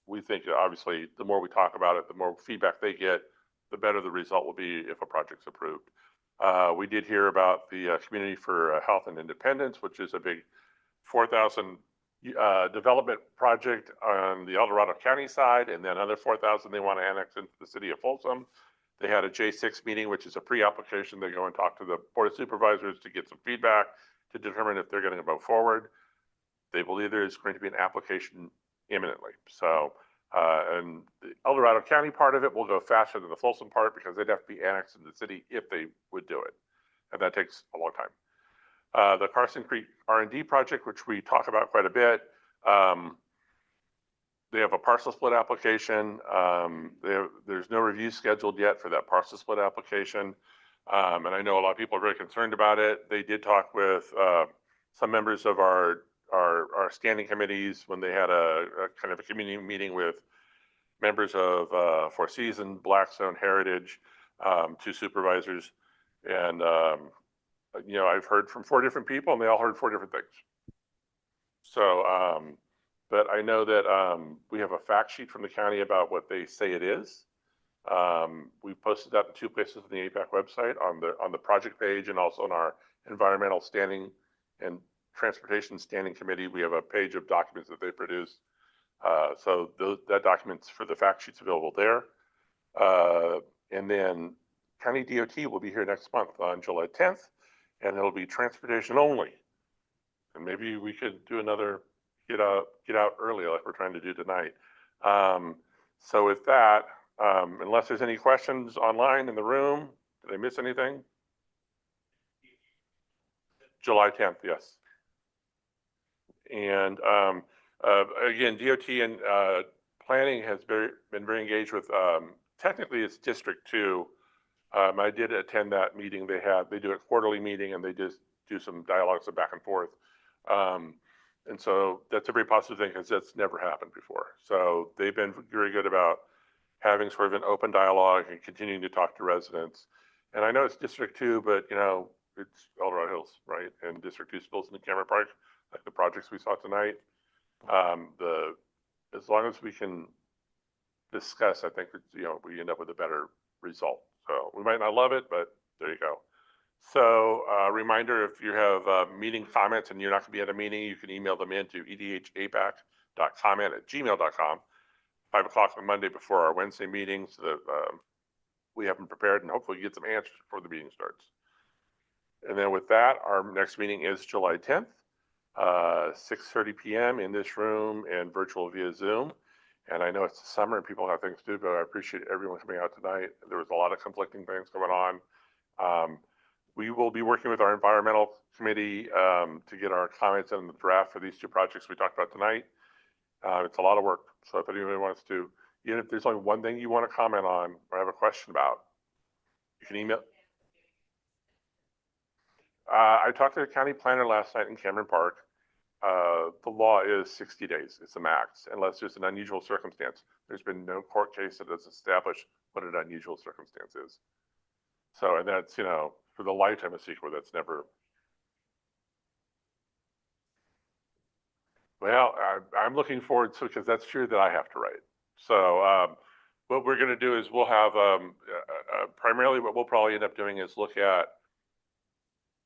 We think obviously the more we talk about it, the more feedback they get, the better the result will be if a project's approved. We did hear about the Community for Health and Independence, which is a big 4,000 development project on the El Dorado County side, and then another 4,000 they want to annex into the city of Folsom. They had a J6 meeting, which is a pre-application. They go and talk to the Board of Supervisors to get some feedback to determine if they're going to go forward. They believe there's going to be an application imminently. So, and the El Dorado County part of it will go faster than the Folsom part because they'd have to be annexed into the city if they would do it. And that takes a long time. The Carson Creek R&D project, which we talk about quite a bit, they have a parcel split application. There's no review scheduled yet for that parcel split application. And I know a lot of people are very concerned about it. They did talk with some members of our our standing committees, when they had a kind of a community meeting with members of Four Seasons, Blackstone, Heritage, 2 supervisors. And, I've heard from 4 different people and they all heard 4 different things. So, but I know that we have a fact sheet from the county about what they say it is. We've posted that in 2 places on the APAC website, on the project page and also on our environmental standing and transportation standing committee. We have a page of documents that they produce. So that document's for the fact sheets available there. And then County DOT will be here next month on July 10th, and it'll be transportation only. And maybe we could do another get out early like we're trying to do tonight. So with that, unless there's any questions online in the room, did I miss anything? July 10th, yes. And again, DOT and planning has been very engaged with, technically it's District 2. I did attend that meeting they do a quarterly meeting and they just do some dialogues back and forth. And so that's a very positive thing because that's never happened before. So they've been very good about having sort of an open dialogue and continuing to talk to residents. And I know it's District 2, but it's El Dorado Hills, right? And District 2 spills into Cameron Park, like the projects we saw tonight. As long as we can discuss, I think we end up with a better result. So we might not love it, but there you go. So reminder, if you have meeting comments and you're not gonna be at a meeting, you can email them in to edhapac.comment@gmail.com, 5 o'clock on Monday before our Wednesday meeting, so that we have them prepared and hopefully get some answers before the meeting starts. And then with that, our next meeting is July 10th, 6:30 p.m. in this room and virtual via Zoom. And I know it's the summer and people have things to do, but I appreciate everyone coming out tonight. There was a lot of conflicting things going on. We will be working with our environmental committee to get our comments in the draft for these 2 projects we talked about tonight. It's a lot of work. So if anybody wants to, even if there's only one thing you want to comment on or have a question about, you can email. I talked to the county planner last night in Cameron Park. The law is 60 days. It's the max, unless there's an unusual circumstance. There's been no court case that has established what an unusual circumstance is. So, and that's, for the lifetime of CEQA, that's never. Well, I'm looking forward to, because that's true that I have to write. So what we're going to do is we'll have, primarily what we'll probably end up doing is look at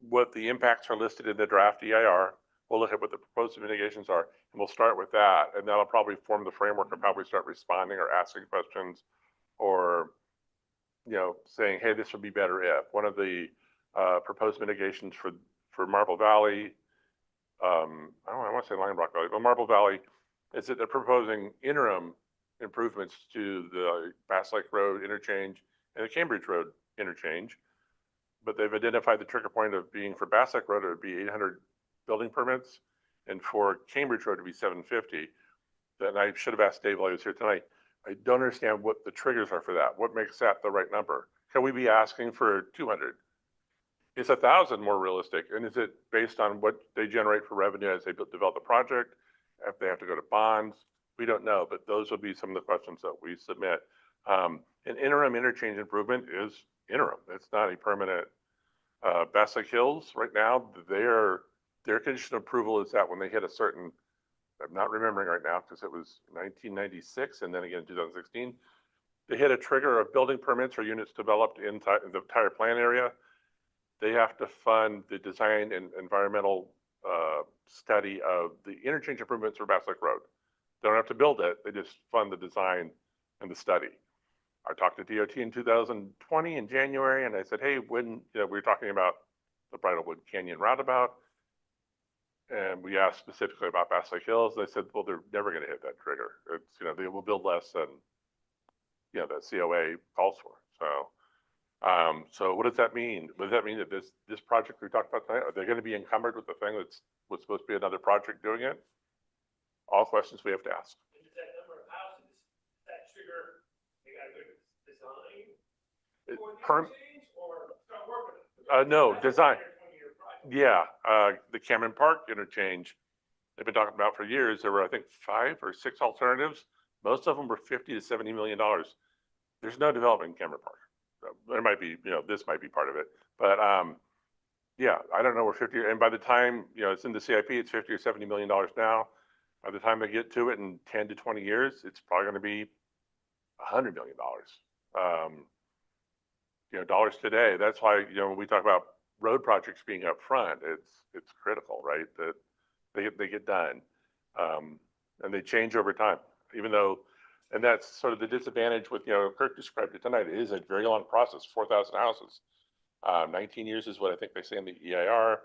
what the impacts are listed in the draft EIR. We'll look at what the proposed mitigations are, and we'll start with that. And that'll probably form the framework of how we start responding or asking questions or, saying, hey, this would be better if. One of the proposed mitigations for Marble Valley, I want to say Lime Rock Valley, but Marble Valley is that they're proposing interim improvements to the Bass Lake Road interchange and the Cambridge Road interchange. But they've identified the trigger point of being for Bass Lake Road, it would be 800 building permits, and for Cambridge Road to be 750. Then I should have asked Dave while he was here tonight. I don't understand what the triggers are for that. What makes that the right number? Can we be asking for 200? Is 1,000 more realistic? And is it based on what they generate for revenue as they develop the project? If they have to go to bonds? We don't know, but those will be some of the questions that we submit. An interim interchange improvement is interim. It's not a permanent. Bass Lake Hills right now, their condition of approval is that when they hit a certain, I'm not remembering right now because it was 1996 and then again in 2016, they hit a trigger of building permits or units developed in the entire plan area. They have to fund the design and environmental study of the interchange improvements for Bass Lake Road. They don't have to build it, they just fund the design and the study. I talked to DOT in 2020 in January, and I said, hey, when we were talking about the Bridlewood Canyon roundabout, and we asked specifically about Bass Lake Hills, they said, well, they're never going to hit that trigger. It's, they will build less than, the COA calls for. So what does that mean? What does that mean that this project we talked about tonight, are they going to be encumbered with the thing was supposed to be another project doing it? All questions we have to ask. And is that number of houses, that trigger, they got a good design for the interchange or start working? No, design. Yeah, the Cameron Park interchange, they've been talking about for years. There were, I think, 5 or 6 alternatives. Most of them were $50 to $70 million. There's no development in Cameron Park. There might be, this might be part of it, but yeah, I don't know where 50, and by the time, it's in the CIP, it's $50 or $70 million now. By the time they get to it in 10 to 20 years, it's probably going to be $100 million. Dollars today. That's why, when we talk about road projects being up front, it's critical, right? That they get done. And they change over time, even though, and that's sort of the disadvantage with, Kirk described it tonight. It is a very long process, 4,000 houses. 19 years is what I think they say in the EIR.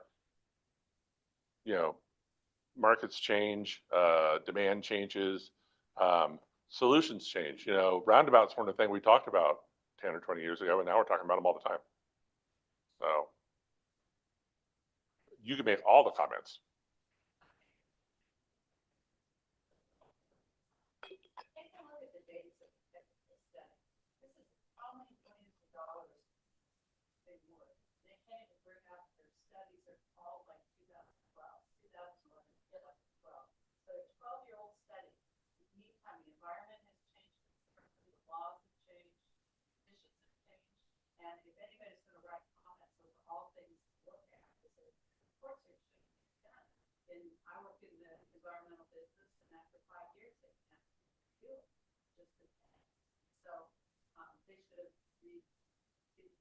Markets change, demand changes, solutions change. Roundabouts weren't a thing we talked about 10 or 20 years ago, and now we're talking about them all the time. So you can make all the comments. And if anybody's going to write comments, those are all things to look at. Because of course, it should be done. And I work in the environmental business, and after 5 years, they can't do it. Just the so they should have been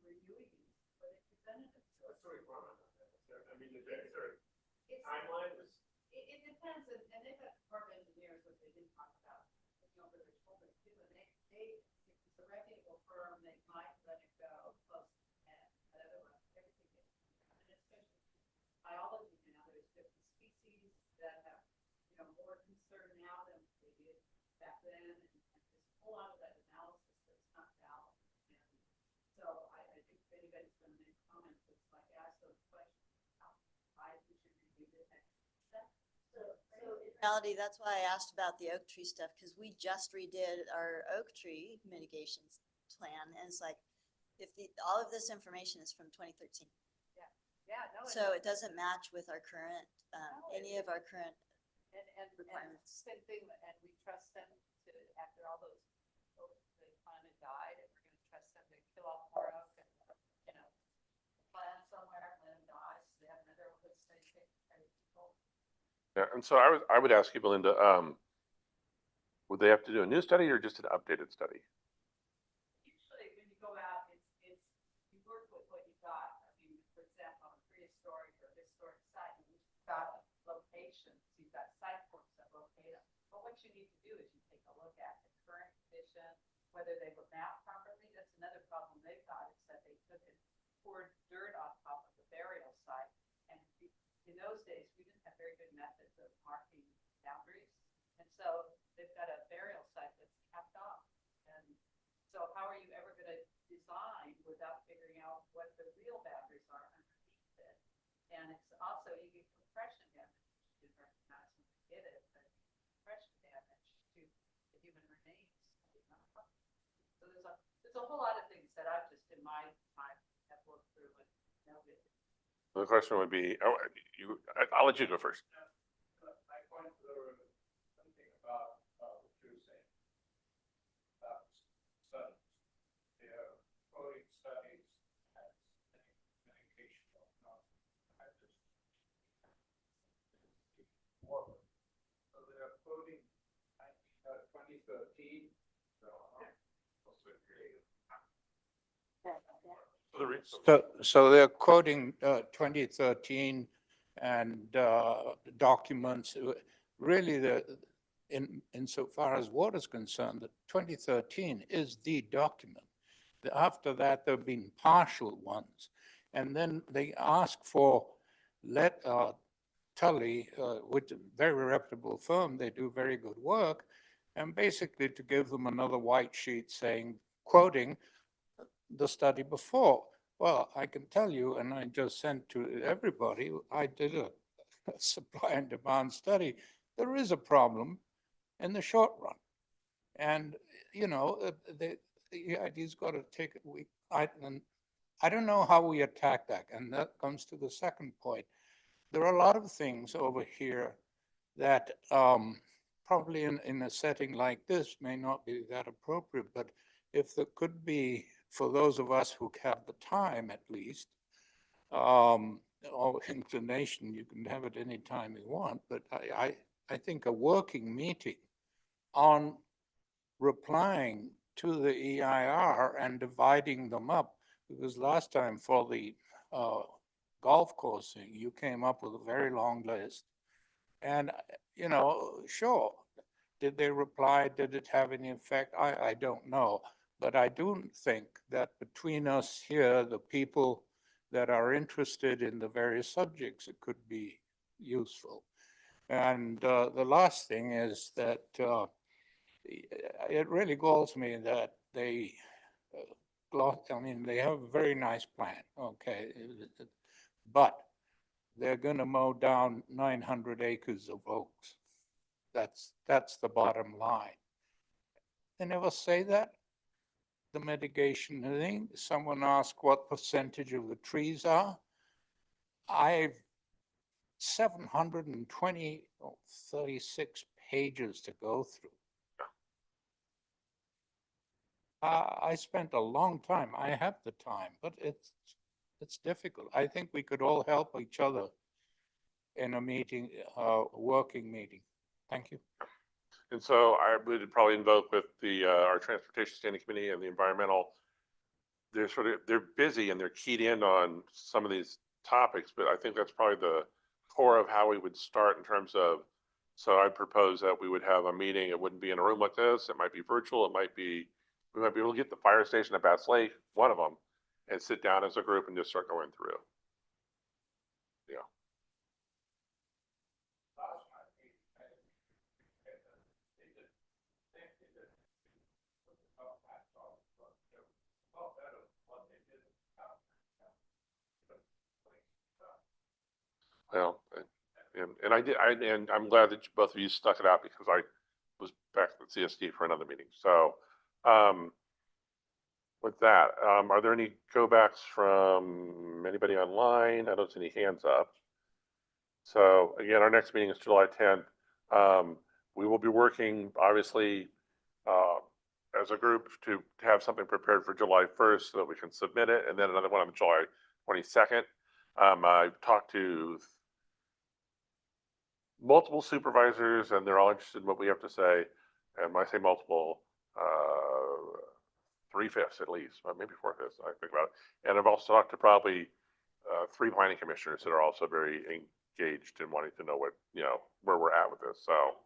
reviewing these for the preventative. What's the requirement on that? I mean, is there a timeline? It depends, and they've got department engineers, which they didn't talk about. But they're told to do, and they if it's a reputable firm, they might let it go close to 10. But otherwise, everything gets done. And especially biology now, there's different species that have, more concern now than they did back then, and there's a whole lot of that analysis that's not valid. And so I think if anybody's going to make comments, it's like ask those questions. Why we should review the next step. So in reality, that's why I asked about the oak tree stuff, because we just redid our oak tree mitigations plan, and it's like, all of this information is from 2013. Yeah, no. So it doesn't match with our current, any of our current and requirements. same thing, and we trust them to, after all those, the climate died, and we're gonna trust them to kill off more oak and, plant somewhere and let them die, so they have another oak study taken care of people. Yeah, and so I would ask you, Belinda, would they have to do a new study or just an updated study? Usually, when you go out, it's you work with what you got. I mean, for example, on a prehistoric or historic site, you've got locations, you've got site forms that locate them. But what you need to do is you take a look at the current condition, whether they were mapped properly. That's another problem they've got, is that they took and poured dirt on top of the burial site. And in those days, we didn't have very good methods of marking boundaries. And so they've got a burial site that's capped off. And so how are you ever going to design without figuring out what the real boundaries are underneath it? And it's also, you get compression damage, which you didn't recognize when you did it, but compression damage to the human remains. So there's a whole lot of things that I've just, in my time, have worked through and noted. The question would be, I'll let you go first. My point was something about what you were saying about studies. They are quoting studies as an indication of not practice. So they are quoting 2013. So they're quoting 2013 and documents. Really, insofar as water is concerned, the 2013 is the document. After that, there have been partial ones. And then they ask for Tully, which is a very reputable firm, they do very good work, and basically to give them another white sheet saying, quoting the study before. Well, I can tell you, and I just sent to everybody, I did a supply and demand study. There is a problem in the short run. And, the ID's got to take it. I don't know how we attack that. And that comes to the second point. There are a lot of things over here that probably in a setting like this may not be that appropriate, but if there could be, for those of us who have the time at least, or inclination, you can have it any time you want, but I think a working meeting on replying to the EIR and dividing them up, because last time for the golf course thing, you came up with a very long list. And, you know, sure, did they reply? Did it have any effect? I don't know. But I do think that between us here, the people that are interested in the various subjects, it could be useful. And the last thing is that it really galls me that they, I mean, they have a very nice plan, okay? But they're gonna mow down 900 acres of oaks. That's the bottom line. They never say that. The mitigation thing, someone asked what percentage of the trees are. I've 720 or 36 pages to go through. I spent a long time. I have the time, but it's difficult. I think we could all help each other in a meeting, working meeting. Thank you. And so I would probably invoke with the, our Transportation Standing Committee and the environmental. They're busy and they're keyed in on some of these topics, but I think that's probably the core of how we would start in terms of, so I'd propose that we would have a meeting. It wouldn't be in a room like this. It might be virtual. We might be able to get the fire station at Bass Lake, one of them, and sit down as a group and just start going through. Yeah. Well, and I did, and I'm glad that both of you stuck it out because I was back at the CSD for another meeting. So, with that, are there any go backs from anybody online? I don't see any hands up. So again, our next meeting is July 10th. We will be working obviously as a group to have something prepared for July 1st so that we can submit it, and then another one on July 22nd. I've talked to multiple supervisors and they're all interested in what we have to say. And when I say multiple, 3/5 at least, maybe 4/5, I think about it. And I've also talked to probably 3 planning commissioners that are also very engaged in wanting to know what, you know, where we're at with this. So.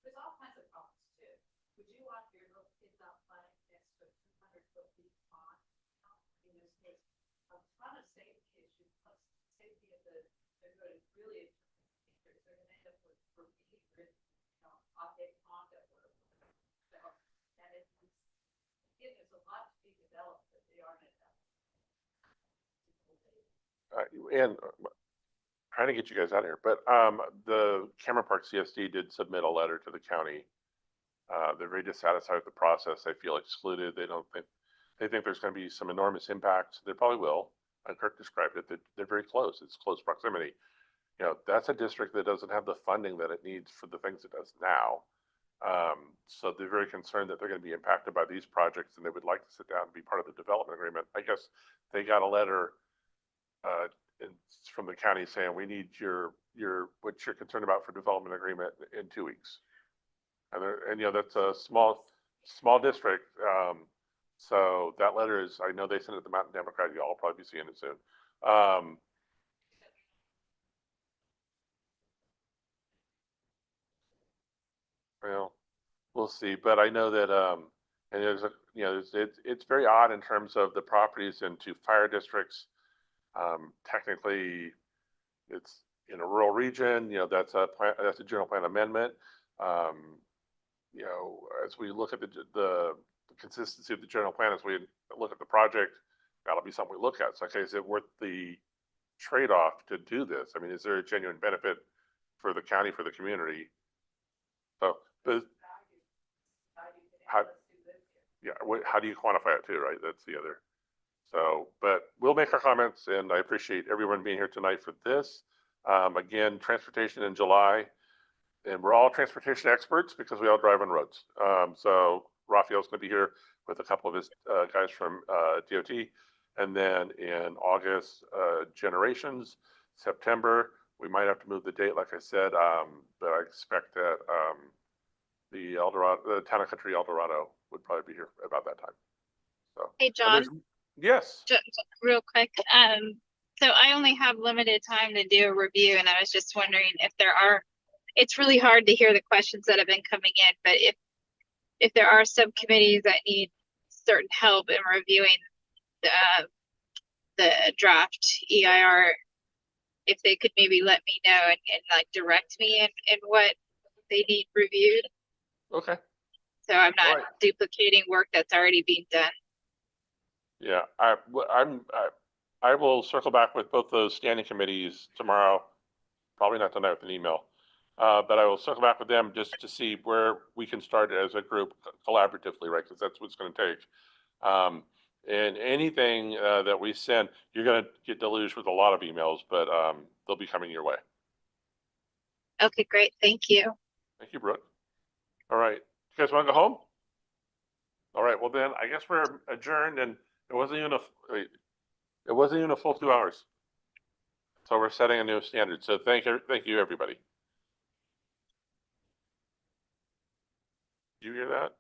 There's all kinds of problems too. Would you want your little kids out playing next to a 200-foot deep pond? I mean, there's a ton of safety issues, plus safety of the, they're going to really, they're going to end up with graffiti written, you know, off a pond that were, so, and it's, again, there's a lot to be developed, but they aren't enough. And trying to get you guys out of here, but the Cameron Park CSD did submit a letter to the county. They're very dissatisfied with the process. They feel excluded. They think there's going to be some enormous impact. There probably will. Kirk described it. They're very close. It's close proximity. You know, that's a district that doesn't have the funding that it needs for the things it does now. So they're very concerned that they're going to be impacted by these projects, and they would like to sit down and be part of the development agreement. I guess they got a letter from the county saying we need what you're concerned about for development agreement in 2 weeks. And you know, that's a small district. So that letter is, I know they sent it to the Mountain Democrat. Y'all will probably be seeing it soon. Well, we'll see, but I know that, and there's a, you know, it's very odd in terms of the properties into fire districts. Technically, it's in a rural region. You know, that's a general plan amendment. You know, as we look at the consistency of the general plan, as we look at the project, that'll be something we look at. So, okay, is it worth the trade-off to do this? I mean, is there a genuine benefit for the county, for the community, So, but how, yeah, how do you quantify it too, right? That's the other. So, but we'll make our comments, and I appreciate everyone being here tonight for this. Again, transportation in July, and we're all transportation experts because we all drive on roads. So Raphael's going to be here with a couple of his guys from DOT, and then in August, generations. September, we might have to move the date, like I said, but I expect that the town and country El Dorado would probably be here about that time. So, Hey, and John, there's- yes. real quick. So I only have limited time to do a review, and I was just wondering if there are, it's really hard to hear the questions that have been coming in, but if there are subcommittees that need certain help in reviewing the draft EIR, if they could maybe let me know and like direct me in what they need reviewed. Okay. So I'm not Right. duplicating work that's already being done. Yeah, I will circle back with both those standing committees tomorrow. Probably not tonight with an email, but I will circle back with them just to see where we can start as a group collaboratively, right? Because that's what it's going to take. And anything that we send, you're going to get deluged with a lot of emails, but they'll be coming your way. Okay, great. Thank you. Thank you, Brooke. All right, you guys want to go home? All right, well then, I guess we're adjourned, and it wasn't even a full 2 hours. So we're setting a new standard. So thank you, everybody. Did you hear that?